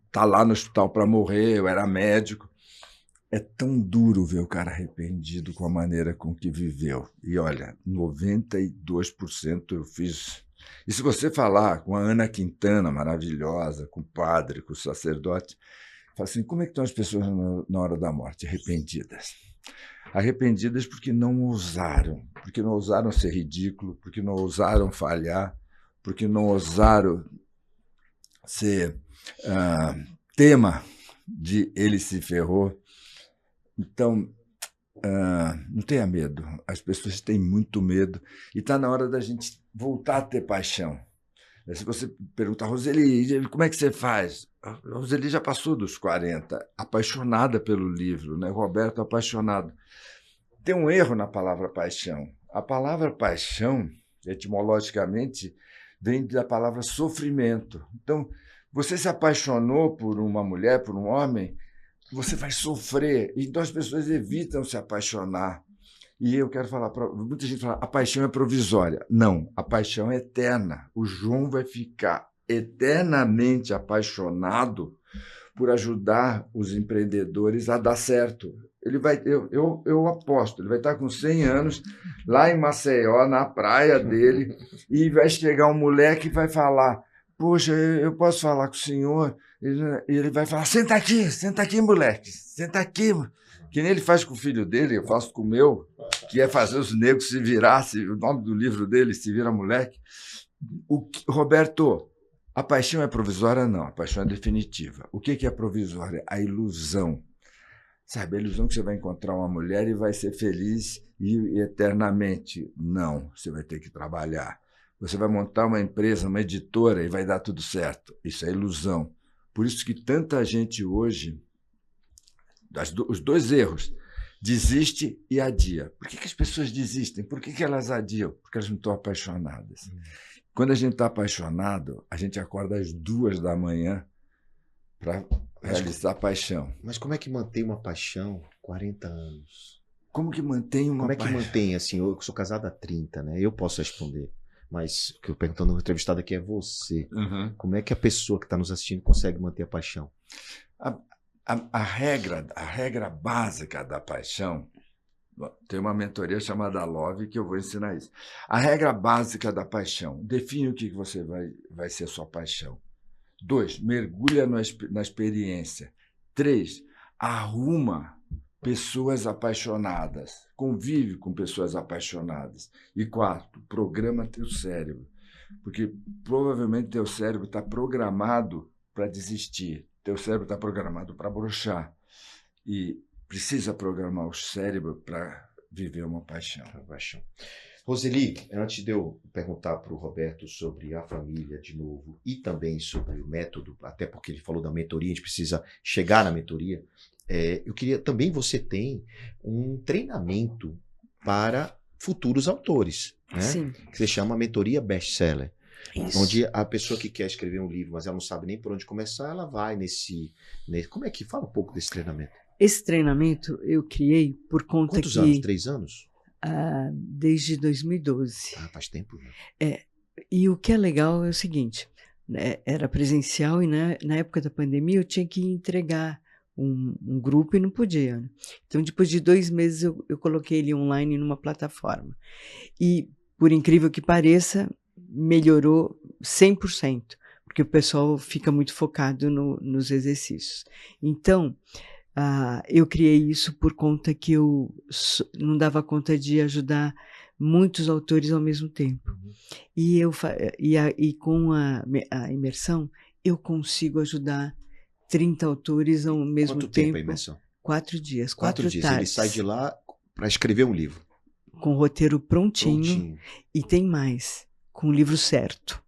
está lá no hospital para morrer, eu era médico. É tão duro ver o cara arrependido com a maneira com que viveu. E olha, 92% eu fiz. E se você falar com a Ana Quintana, maravilhosa, com o padre, com o sacerdote, fala assim, como é que estão as pessoas na hora da morte? Arrependidas. Arrependidas porque não ousaram ser ridículo, porque não ousaram falhar, porque não ousaram ser tema de ele se ferrou. Então, não tenha medo. As pessoas têm muito medo e está na hora da gente voltar a ter paixão. Se você perguntar, Roseli, como é que você faz? A Roseli já passou dos 40, apaixonada pelo livro, né? Roberto apaixonado. Tem um erro na palavra paixão. A palavra paixão, etimologicamente, vem da palavra sofrimento. Então, você se apaixonou por uma mulher, por um homem, você vai sofrer. Então, as pessoas evitam se apaixonar. E eu quero falar, muita gente fala, a paixão é provisória. Não, a paixão é eterna. O João vai ficar eternamente apaixonado por ajudar os empreendedores a dar certo. Ele vai, eu aposto, ele vai estar com 100 anos lá em Maceió, na praia dele, e vai chegar um moleque e vai falar, poxa, eu posso falar com o senhor? E ele vai falar, senta aqui, moleque, senta aqui. Que nem ele faz com o filho dele, eu faço com o meu, que é fazer os negros se virar, o nome do livro dele, Se Vira Moleque. Roberto, a paixão é provisória? Não, a paixão é definitiva. O que é provisória? A ilusão. Sabe, a ilusão que você vai encontrar uma mulher e vai ser feliz e eternamente. Não, você vai ter que trabalhar. Você vai montar uma empresa, uma editora e vai dar tudo certo. Isso é ilusão. Por isso que tanta gente hoje, os dois erros, desiste e adia. Por que as pessoas desistem? Por que elas adiam? Porque elas não estão apaixonadas. Quando a gente está apaixonado, a gente acorda às 2 da manhã para realizar a paixão. Mas como é que mantém uma paixão 40 anos? Como que mantém uma paixão? Como é que mantém, assim, eu sou casado há 30, né? Eu posso responder. Mas o que eu perguntando no entrevistado aqui é você. Uhum. Como é que a pessoa que está nos assistindo consegue manter a paixão? A regra básica da paixão, tem uma mentoria chamada Love que eu vou ensinar isso. A regra básica da paixão, define o que você vai ser sua paixão. 2, mergulha na experiência. 3, arruma pessoas apaixonadas, convive com pessoas apaixonadas. E 4, programa teu cérebro, porque provavelmente teu cérebro está programado para desistir. Teu cérebro está programado para broxar e precisa programar o cérebro para viver uma paixão. Roseli, antes de eu perguntar para o Roberto sobre a família de novo e também sobre o método, até porque ele falou da mentoria, a gente precisa chegar na mentoria, eu queria também, você tem um treinamento para futuros autores, né? Sim. Que se chama Mentoria Bestseller. Isso. Onde a pessoa que quer escrever um livro, mas ela não sabe nem por onde começar, ela vai nesse... Como é que... Fala um pouco desse treinamento. Esse treinamento eu criei por conta Quantos anos? 3 anos? Desde 2012. Faz tempo. Né? E o que é legal é o seguinte, né, era presencial e na época da pandemia eu tinha que entregar um grupo e não podia. Né? Então, depois de 2 meses, eu coloquei ele online numa plataforma. E, por incrível que pareça, melhorou 100%, porque o pessoal fica muito focado nos exercícios. Então, eu criei isso por conta que eu não dava conta de ajudar muitos autores ao mesmo tempo. E com a imersão, eu consigo ajudar 30 autores ao mesmo tempo. Quanto tempo a imersão? 4 dias. 4 dias. tardes. Ele sai de lá para escrever um livro. Com o roteiro prontinho. E tem mais, com o livro certo.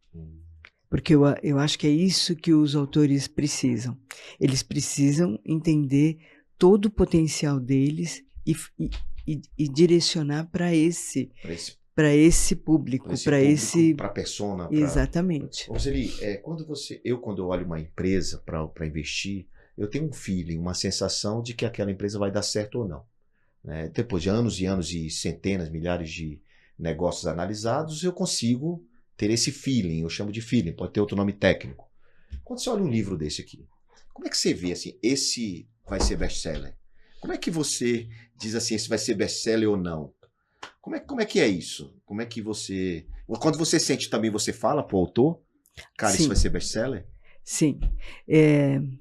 Porque eu acho que é isso que os autores precisam. Eles precisam entender todo o potencial deles e direcionar para esse público, para a persona. Exatamente. Roseli, quando eu olho uma empresa para investir, eu tenho um feeling, uma sensação de que aquela empresa vai dar certo ou não. Né? Depois de anos e anos e centenas, milhares de negócios analisados, eu consigo ter esse feeling, eu chamo de feeling, pode ter outro nome técnico. Quando você olha um livro desse aqui, como é que você vê assim, esse vai ser best-seller? Como é que você diz assim, esse vai ser best-seller ou não? Como é que é isso? Como é que você... Quando você sente também, você fala pro autor, cara, Sim. Isso vai ser best-seller? Sim.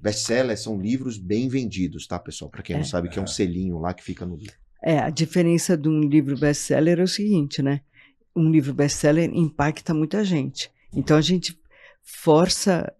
Best-seller são livros bem vendidos, tá, pessoal? Para quem não sabe, que é um selinho lá que fica no livro. A diferença de um livro best-seller é o seguinte, né? Um livro best-seller impacta muita gente. Então, a gente força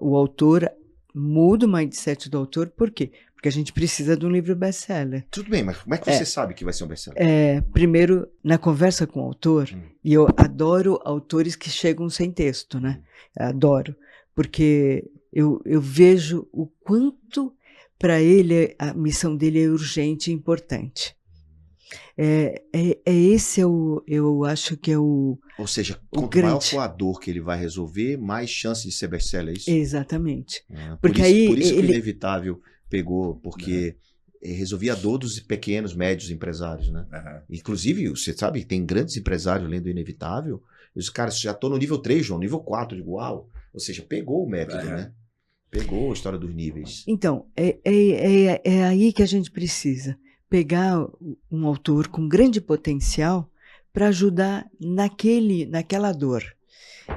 o autor, muda o mindset do autor, por quê? Porque porque a gente precisa de um livro best-seller. Tudo bem, mas como é que você sabe que vai ser um best-seller? Primeiro, na conversa com o autor, e eu adoro autores que chegam sem texto, né? Adoro, porque eu vejo o quanto para ele a missão dele é urgente e importante. Esse eu acho que é o Ou seja, o quanto maior grande. for a dor que ele vai resolver, mais chance de ser best-seller, é isso? Exatamente. Porque aí por isso que o ele Inevitável pegou, porque resolvia a dor dos pequenos, médios empresários, né? Inclusive, você sabe, tem grandes empresários lendo o Inevitável, e os caras já estão no nível 3, João, nível 4, igual. Ou seja, pegou o método, né? Pegou a história dos níveis. Então, é aí que a gente precisa pegar um autor com grande potencial para ajudar naquela dor.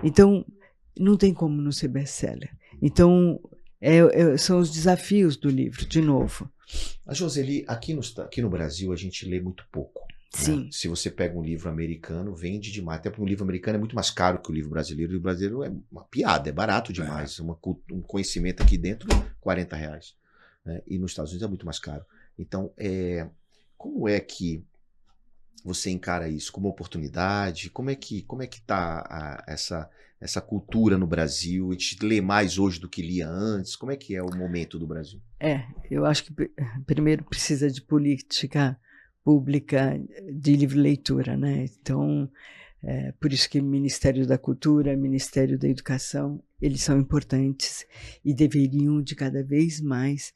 Então, não tem como não ser best-seller. Então, são os desafios do livro, de novo. A Joseli, aqui no Brasil, a gente lê muito pouco. Sim. Né? Se você pega um livro americano, vende demais. Até porque um livro americano é muito mais caro que o livro brasileiro. E o brasileiro é uma piada, é barato demais. Um conhecimento aqui dentro, R$40. Né? E nos Estados Unidos é muito mais caro. Então, como é que você encara isso? Como oportunidade? Como é que está essa cultura no Brasil? A gente lê mais hoje do que lia antes? Como é que é o momento do Brasil? Eu acho que primeiro precisa de política pública de livre leitura, né? Então, por isso que o Ministério da Cultura, Ministério da Educação, eles são importantes e deveriam de cada vez mais,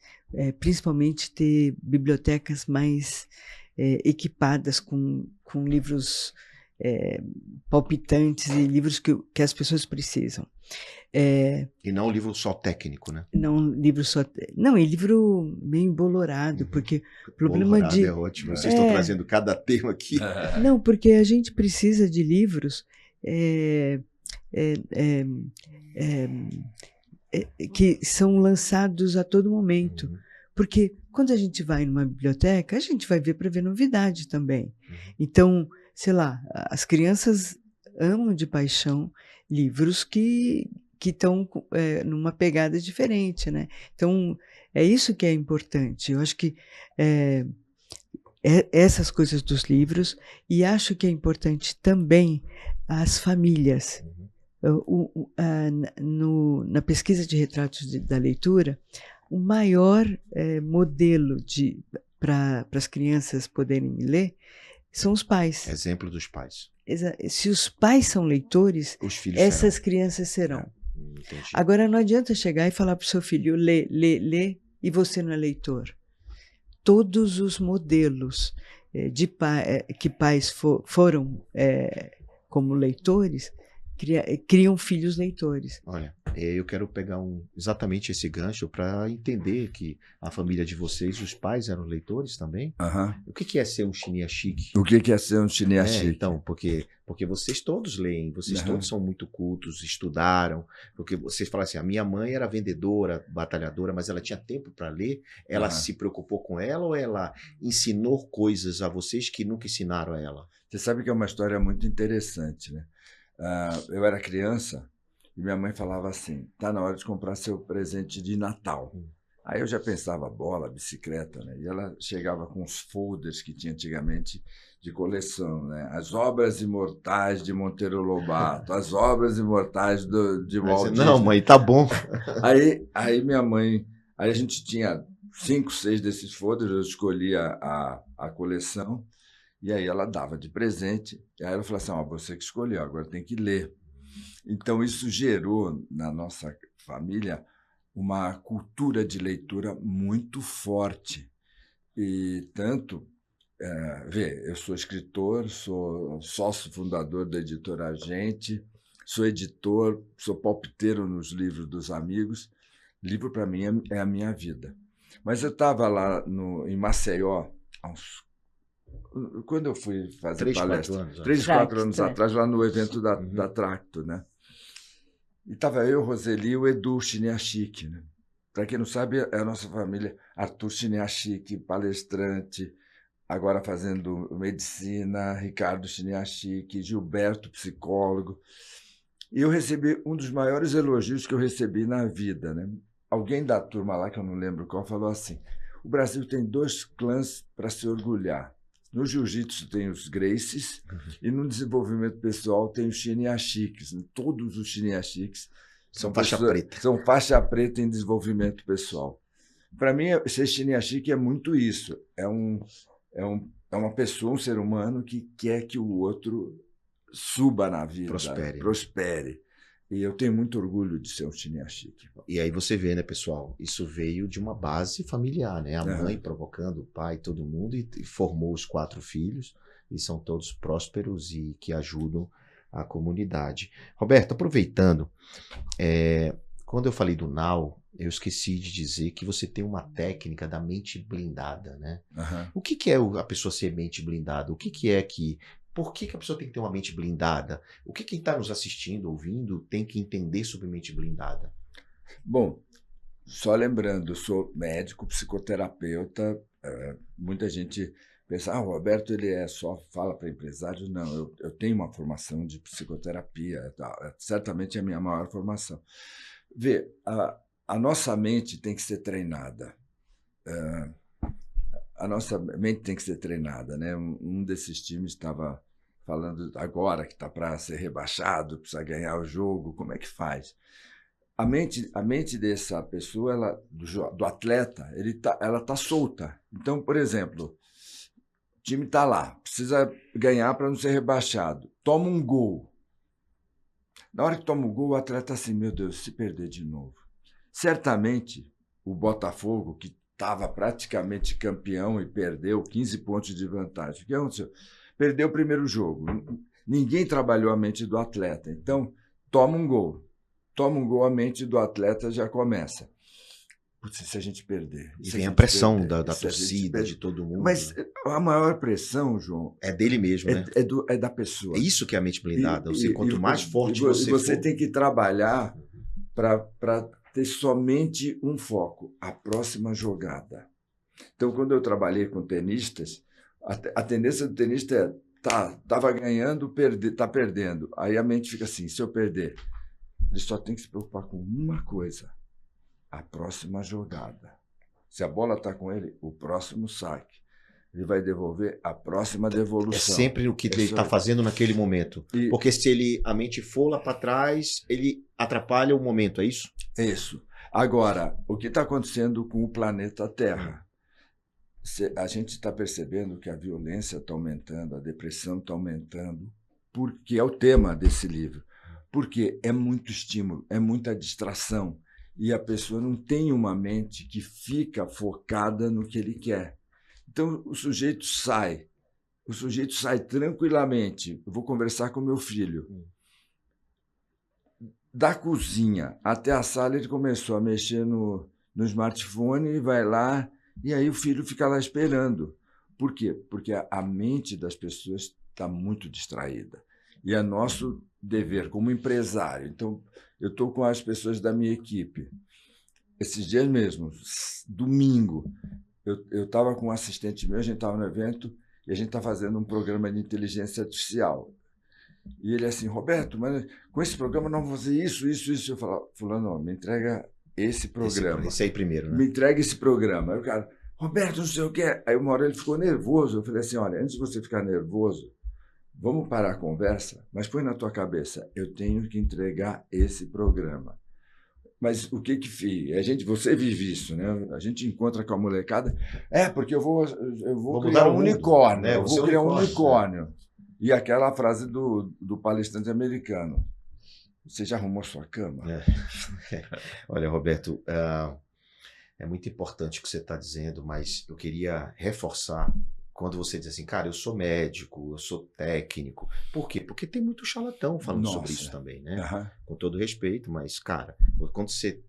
principalmente ter bibliotecas mais equipadas com livros palpitantes e livros que as pessoas precisam. E não um livro só técnico, né? Não livro só. Não, é livro meio embolorado, porque o problema é ótimo. Vocês estão trazendo cada tema aqui. Não, porque a gente precisa de livros que são lançados a todo momento. Porque quando a gente vai numa biblioteca, a gente vai ver para ver novidade também. Então, sei lá, as crianças amam de paixão livros que estão numa pegada diferente, né? Então, é isso que é importante. Eu acho que essas coisas dos livros, e acho que é importante também as famílias. Na pesquisa de retratos da leitura, o maior modelo para as crianças poderem ler são os pais. Exemplo dos pais. Se os pais são leitores, os filhos essas serão. Crianças serão. Entendi. Agora, não adianta chegar e falar para o seu filho, lê, e você não é leitor. Todos os modelos que pais foram como leitores, criam filhos leitores. Olha, eu quero pegar exatamente esse gancho para entender que a família de vocês, os pais eram leitores também. O que é ser um chinia chique? O que é ser um chinia chique? Então, porque vocês todos leem, vocês todos são muito cultos, estudaram, porque vocês falam assim, a minha mãe era vendedora, batalhadora, mas ela tinha tempo para ler, ela se preocupou com ela ou ela ensinou coisas a vocês que nunca ensinaram a ela? Você sabe que é uma história muito interessante, né? Eu era criança e minha mãe falava assim, tá na hora de comprar seu presente de Natal. Aí eu já pensava bola, bicicleta, né? E ela chegava com os folders que tinha antigamente de coleção, né? As obras imortais de Monteiro Lobato, as obras imortais de Walt Disney. Não, mãe, tá bom. Aí minha mãe, aí a gente tinha 5, 6 desses folders, eu escolhia a coleção. E aí ela dava de presente, e aí ela falou assim, você que escolheu, agora tem que ler. Então isso gerou na nossa família uma cultura de leitura muito forte. E tanto, eu sou escritor, sou sócio fundador da Editora Agente, sou editor, sou palpiteiro nos livros dos amigos. Livro para mim é a minha vida. Mas eu estava lá em Maceió, quando eu fui fazer palestra, 3, 4 anos atrás, lá no evento da Tracto, né? E estava eu, Roseli e o Edu Chiniachique, né? Para quem não sabe, é a nossa família, Arthur Chiniachique, palestrante, agora fazendo medicina, Ricardo Chiniachique, Gilberto, psicólogo. E eu recebi um dos maiores elogios que eu recebi na vida, né? Alguém da turma lá, que eu não lembro qual, falou assim, O Brasil tem 2 clãs para se orgulhar. No jiu-jitsu tem os Gracies e no desenvolvimento pessoal tem os Shinyashiks. Todos os Shinyashiks São faixa preta. São faixa preta em desenvolvimento pessoal. Para mim, ser Shinyashiki é muito isso. É uma pessoa, um ser humano que quer que o outro suba na vida, prospere. E eu tenho muito orgulho de ser um Shinyashiki. E aí você vê, né, pessoal? Isso veio de uma base familiar, né? A mãe provocando o pai, todo mundo, e formou os 4 filhos, e são todos prósperos e que ajudam a comunidade. Roberto, aproveitando, quando eu falei do Now, eu esqueci de dizer que você tem uma técnica da mente blindada, né? O que é a pessoa ser mente blindada? O que é que... Por que a pessoa tem que ter uma mente blindada? O que quem está nos assistindo, ouvindo, tem que entender sobre mente blindada? Bom, só lembrando, eu sou médico, psicoterapeuta. Muita gente pensa, o Roberto ele só fala para empresários. Não, eu tenho uma formação de psicoterapia. Certamente é a minha maior formação. Vê, a nossa mente tem que ser treinada. A nossa mente tem que ser treinada, né? Um desses times estava falando agora que está para ser rebaixado, precisa ganhar o jogo, como é que faz? A mente dessa pessoa, do atleta, ela está solta. Então, por exemplo, o time está lá, precisa ganhar para não ser rebaixado. Toma um gol. Na hora que toma um gol, o atleta assim, meu Deus, se perder de novo. Certamente, o Botafogo, que estava praticamente campeão e perdeu 15 pontos de vantagem. O que aconteceu? Perdeu o primeiro jogo. Ninguém trabalhou a mente do atleta. Então, toma um gol. Toma um gol, a mente do atleta já começa. Putz, se a gente perder... E vem a pressão da torcida, de todo mundo. Mas a maior pressão, João... É dele mesmo, né? É da pessoa. É isso que é a mente blindada. Quanto mais forte você for... Você tem que trabalhar para ter somente um foco, a próxima jogada. Então, quando eu trabalhei com tenistas, a tendência do tenista estava ganhando, está perdendo. Aí a mente fica assim, se eu perder, ele só tem que se preocupar com uma coisa, a próxima jogada. Se a bola está com ele, o próximo saque. Ele vai devolver a próxima devolução. É sempre o que ele está fazendo naquele momento. Porque se a mente for lá para trás, ele atrapalha o momento, é isso? É isso. Agora, o que está acontecendo com o planeta Terra? A gente está percebendo que a violência está aumentando, a depressão está aumentando, porque é o tema desse livro. Porque é muito estímulo, é muita distração, e a pessoa não tem uma mente que fica focada no que ele quer. Então, o sujeito sai tranquilamente. Eu vou conversar com meu filho. Da cozinha até a sala, ele começou a mexer no smartphone e vai lá, e aí o filho fica lá esperando. Por quê? Porque a mente das pessoas está muito distraída. E é nosso dever como empresário. Então, eu estou com as pessoas da minha equipe. Esses dias mesmo, domingo, eu estava com um assistente meu, a gente estava no evento, e a gente está fazendo um programa de inteligência artificial. E ele assim, Roberto, mas com esse programa não vou fazer isso. Eu falo, fulano, me entrega esse programa. Esse aí primeiro, né? Me entrega esse programa. Aí o cara, Roberto, não sei o que. Aí uma hora ele ficou nervoso. Eu falei assim, olha, antes de você ficar nervoso, vamos parar a conversa, mas põe na tua cabeça, eu tenho que entregar esse programa. Mas o que fiz? Você vive isso, né? A gente encontra com a molecada, porque eu vou criar um unicórnio, eu vou criar um unicórnio. E aquela frase do palestrante americano, você já arrumou sua cama? Olha, Roberto, é muito importante o que você está dizendo, mas eu queria reforçar quando você diz assim, cara, eu sou médico, eu sou técnico. Por quê? Porque tem muito charlatão falando sobre isso também, né? Uhum. Com todo respeito, mas, cara, quando você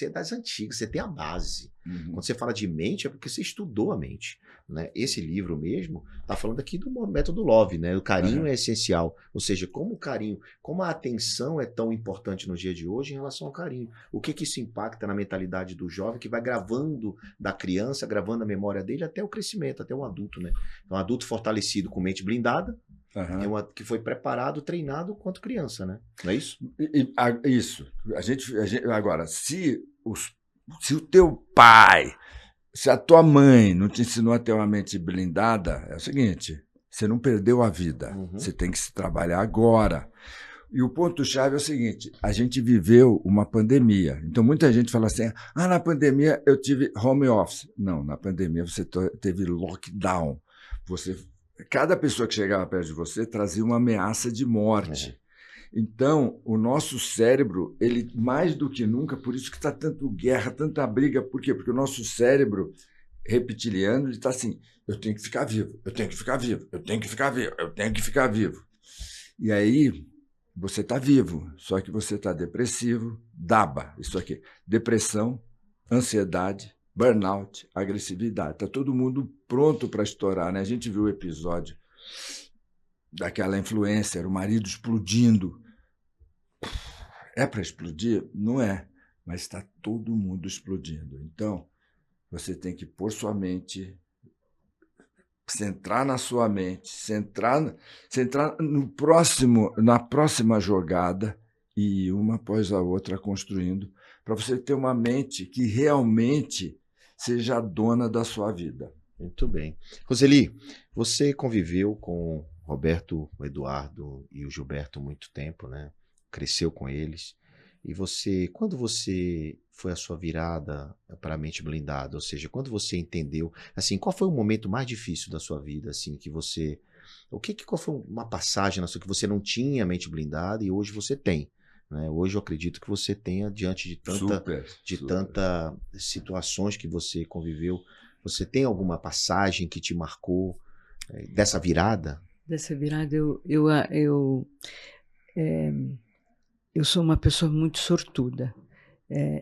é das antigas, você tem a base. Uhum. Quando você fala de mente, é porque você estudou a mente, né? Esse livro mesmo está falando aqui do método Love, né? O carinho é essencial. Ou seja, como o carinho, como a atenção é tão importante no dia de hoje em relação ao carinho. O que isso impacta na mentalidade do jovem que vai gravando da criança, gravando a memória dele até o crescimento, até o adulto, né? Então, um adulto fortalecido com mente blindada, que foi preparado, treinado quanto criança, né? Não é isso? Isso. Agora, se o teu pai Se a tua mãe não te ensinou a ter uma mente blindada, é o seguinte, você não perdeu a vida, você tem que se trabalhar agora. E o ponto-chave é o seguinte, a gente viveu uma pandemia, então muita gente fala assim, na pandemia eu tive home office. Não, na pandemia você teve lockdown. Cada pessoa que chegava perto de você trazia uma ameaça de morte. Então, o nosso cérebro, ele mais do que nunca, por isso que está tanto guerra, tanta briga, por quê? Porque o nosso cérebro reptiliano, ele está assim, eu tenho que ficar vivo, eu tenho que ficar vivo, eu tenho que ficar vivo, eu tenho que ficar vivo. E aí, você está vivo, só que você está depressivo, DABA, isso aqui, depressão, ansiedade, burnout, agressividade. Está todo mundo pronto para estourar, né? A gente viu o episódio daquela influencer, o marido explodindo. É para explodir? Não é, mas está todo mundo explodindo. Então, você tem que pôr sua mente, centrar na sua mente, centrar na próxima jogada e uma após a outra construindo, para você ter uma mente que realmente seja a dona da sua vida. Muito bem. Roseli, você conviveu com Roberto, o Eduardo e o Gilberto há muito tempo, né? Cresceu com eles. E você, quando você foi a sua virada para a mente blindada, ou seja, quando você entendeu, assim, qual foi o momento mais difícil da sua vida, assim, que você, qual foi uma passagem na sua que você não tinha mente blindada e hoje você tem, né? Hoje eu acredito que você tenha, diante de tanta situações que você conviveu, você tem alguma passagem que te marcou dessa virada? Dessa virada, eu sou uma pessoa muito sortuda.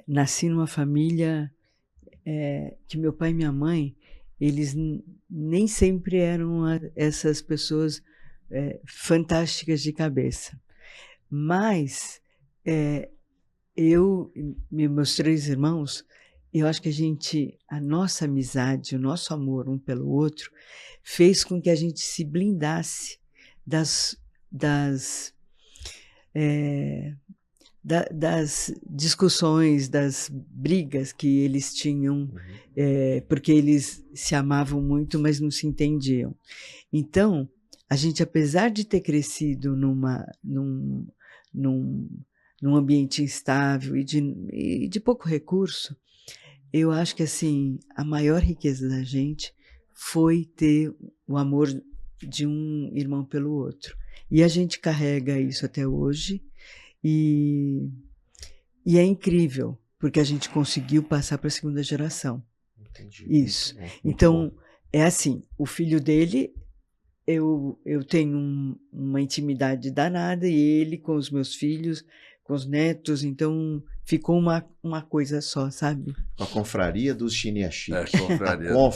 Nasci numa família que meu pai e minha mãe, eles nem sempre eram essas pessoas fantásticas de cabeça. Mas eu e meus 3 irmãos, eu acho que a nossa amizade, o nosso amor um pelo outro, fez com que a gente se blindasse das discussões, das brigas que eles tinham, porque eles se amavam muito, mas não se entendiam. Então, a gente, apesar de ter crescido num ambiente instável e de pouco recurso, eu acho que assim, a maior riqueza da gente foi ter o amor de um irmão pelo outro. E a gente carrega isso até hoje. E é incrível, porque a gente conseguiu passar para a segunda geração. Entendi. Isso. Então, é assim, o filho dele, eu tenho uma intimidade danada, e ele com os meus filhos, com os netos, então ficou uma coisa só, sabe? A confraria dos Chiniachique. O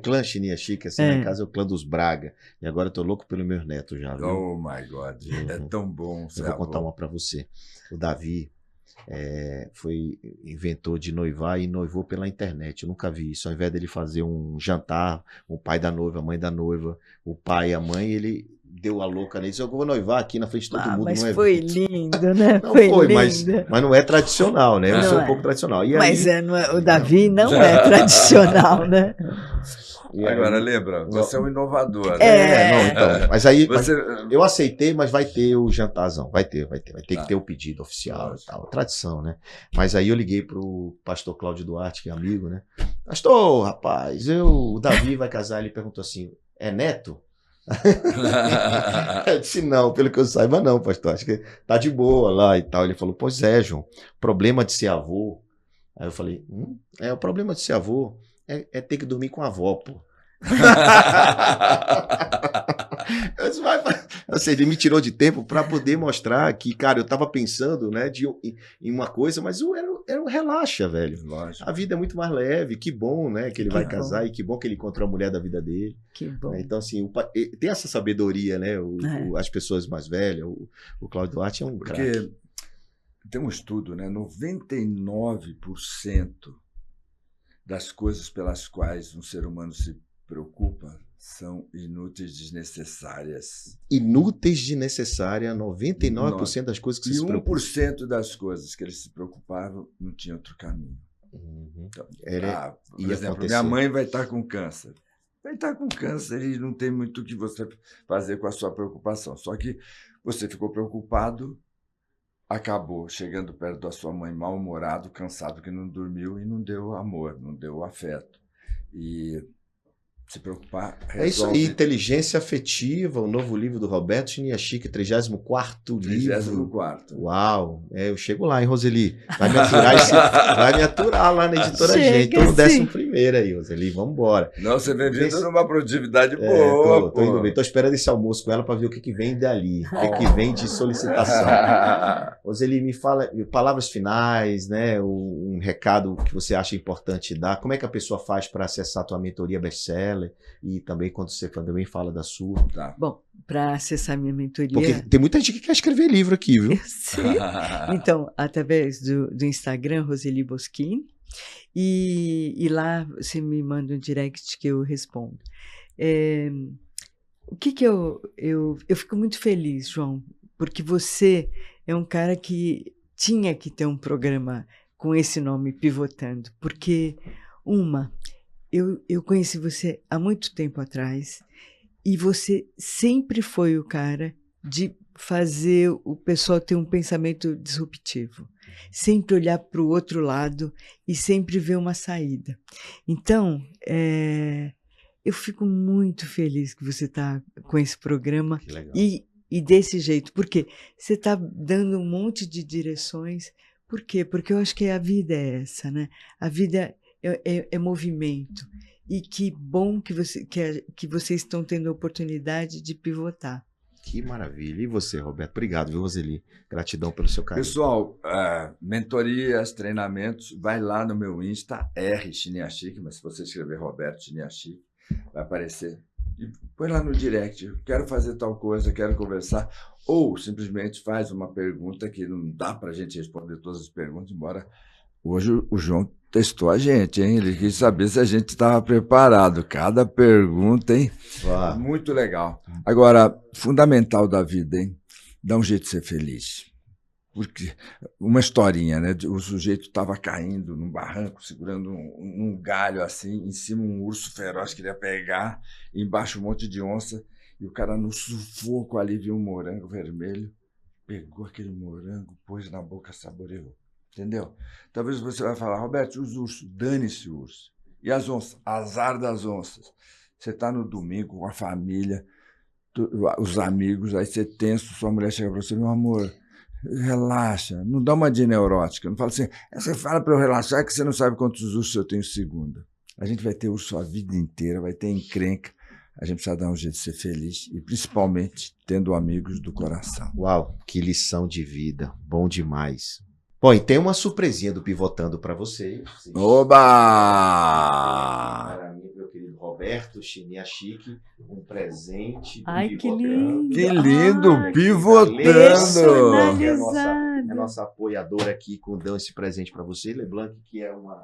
clã Chiniachique, assim, lá em casa é o clã dos Braga. E agora eu tô louco pelos meus netos já, viu? Oh my God, é tão bom. Eu vou contar uma para você. O Davi inventou de noivar e noivou pela internet. Eu nunca vi isso. Ao invés dele fazer um jantar, o pai da noiva, a mãe da noiva, o pai e a mãe, ele deu a louca nele. Eu vou noivar aqui na frente de todo mundo. Mas não foi lindo, né? Não foi, mas não é tradicional, né? Eu sou um pouco tradicional. E mas o Davi não é tradicional, né? Agora, lembra, você é um inovador. Não, então. Mas aí eu aceitei, mas vai ter o jantarzão. Vai ter que ter o pedido oficial e tal. Tradição, né? Mas aí eu liguei pro pastor Cláudio Duarte, que é amigo, né? Pastor, rapaz, o Davi vai casar. Ele perguntou assim, é neto? Eu disse, não, pelo que eu saiba não, pastor, acho que tá de boa lá e tal. Ele falou, pois é, João, problema de ser avô. Aí eu falei, o problema de ser avô é ter que dormir com a avó, pô. Ou seja, ele me tirou de tempo para poder mostrar que, cara, eu tava pensando, né, em uma coisa, mas era um relaxa, velho. Lógico. A vida é muito mais leve, que bom, né, que ele vai casar e que bom que ele encontrou a mulher da vida dele. Que bom. Então, assim, tem essa sabedoria, né, as pessoas mais velhas, o Cláudio Duarte é um craque. Porque tem um estudo, né, 99% das coisas pelas quais um ser humano se preocupa são inúteis, desnecessárias. Inúteis, desnecessárias, 99% das coisas que se se preocupam. E 1% das coisas que eles se preocupavam não tinha outro caminho. Então, por ia exemplo, acontecer. minha mãe vai estar com câncer. Vai estar com câncer e não tem muito o que você fazer com a sua preocupação. Só que você ficou preocupado, acabou chegando perto da sua mãe mal-humorado, cansado, que não dormiu e não deu amor, não deu afeto. E se preocupar, resolve. É isso aí, Inteligência Afetiva, o novo livro do Roberto Chiniachik, 34º livro. 34º. Uau, eu chego lá, hein, Roseli? Vai me aturar lá na editora Chega, Gente. Tô no sim. 11º aí, Roseli, vamos embora. Não, você vem vindo numa produtividade boa. Tô indo bem, tô esperando esse almoço com ela para ver o que vem dali, o que vem de solicitação. Roseli, me fala palavras finais, né? Um recado que você acha importante dar. Como é que a pessoa faz para acessar a tua mentoria best-seller? E também quando você também fala da sua. Tá. Bom, para acessar minha mentoria... Porque tem muita gente que quer escrever livro aqui, viu? Eu sei. Então, através do Instagram, Roseli Boschini, e lá você me manda um direct que eu respondo. O que eu fico muito feliz, João, porque você é um cara que tinha que ter um programa com esse nome, Pivotando, porque eu conheci você há muito tempo atrás e você sempre foi o cara de fazer o pessoal ter um pensamento disruptivo, sempre olhar para o outro lado e sempre ver uma saída. Então, eu fico muito feliz que você está com esse programa e desse jeito, porque você está dando um monte de direções. Por quê? Porque eu acho que a vida é essa, né? A vida é movimento. E que bom que vocês estão tendo a oportunidade de pivotar. Que maravilha. E você, Roberto? Obrigado, viu, Roseli? Gratidão pelo seu carinho. Pessoal, mentorias, treinamentos, vai lá no meu Insta, Chiniachik, mas se você escrever Roberto Chiniachik, vai aparecer. E põe lá no direct, quero fazer tal coisa, quero conversar. Ou simplesmente faz uma pergunta que não dá para a gente responder todas as perguntas, embora hoje o João testou a gente, hein? Ele quis saber se a gente estava preparado. Cada pergunta, hein? Uau. Muito legal. Agora, fundamental da vida, hein? Dá um jeito de ser feliz. Porque uma historinha, né? O sujeito estava caindo num barranco, segurando um galho assim, em cima um urso feroz que queria pegar, embaixo um monte de onça, e o cara no sufoco ali viu um morango vermelho, pegou aquele morango, pôs na boca, saboreou. Entendeu? Talvez você vai falar, Roberto, os ursos, dane-se o urso. E as onças? Azar das onças. Você está no domingo com a família, os amigos, aí você tenso, sua mulher chega para você, meu amor, relaxa, não dá uma de neurótica, não fala assim, você fala para eu relaxar que você não sabe quantos ursos eu tenho segunda. A gente vai ter urso a vida inteira, vai ter encrenca, a gente precisa dar um jeito de ser feliz e principalmente tendo amigos do coração. Uau, que lição de vida, bom demais. Bom, e tem uma surpresinha do Pivotando para vocês. Oba! Para mim, meu querido Roberto Chiniachik, um presente. Ai, que lindo! Que lindo! Ai, Pivotando! Que é a nossa apoiadora aqui, dando esse presente para você. Leblanc, que é uma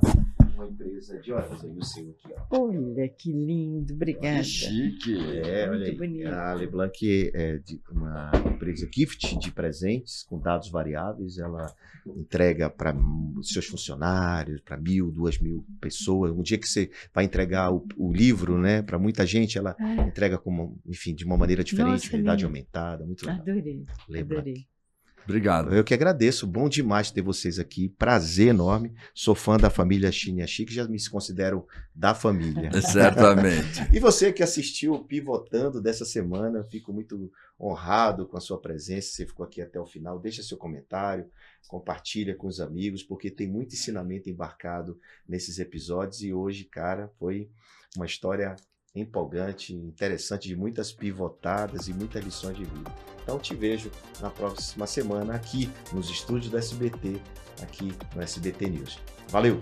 empresa de horas aí, o seu aqui, ó. Olha, que lindo, obrigada. Que chique! Olha Muito aí. bonito. A Leblanc é de uma empresa gift de presentes com dados variáveis. Ela entrega para os seus funcionários, para 1.000, 2.000 pessoas. Um dia que você vai entregar o livro, né, para muita gente, ela entrega de uma maneira diferente, realidade aumentada. Muito legal. Adorei, adorei. Obrigado. Eu que agradeço, bom demais ter vocês aqui, prazer enorme, sou fã da família Chiniachik, já me considero da família. Certamente. E você que assistiu o Pivotando dessa semana, fico muito honrado com a sua presença, você ficou aqui até o final, deixa seu comentário, compartilha com os amigos, porque tem muito ensinamento embarcado nesses episódios e hoje, cara, foi uma história empolgante, interessante, de muitas pivotadas e muitas lições de vida. Então te vejo na próxima semana aqui nos estúdios do SBT, aqui no SBT News. Valeu!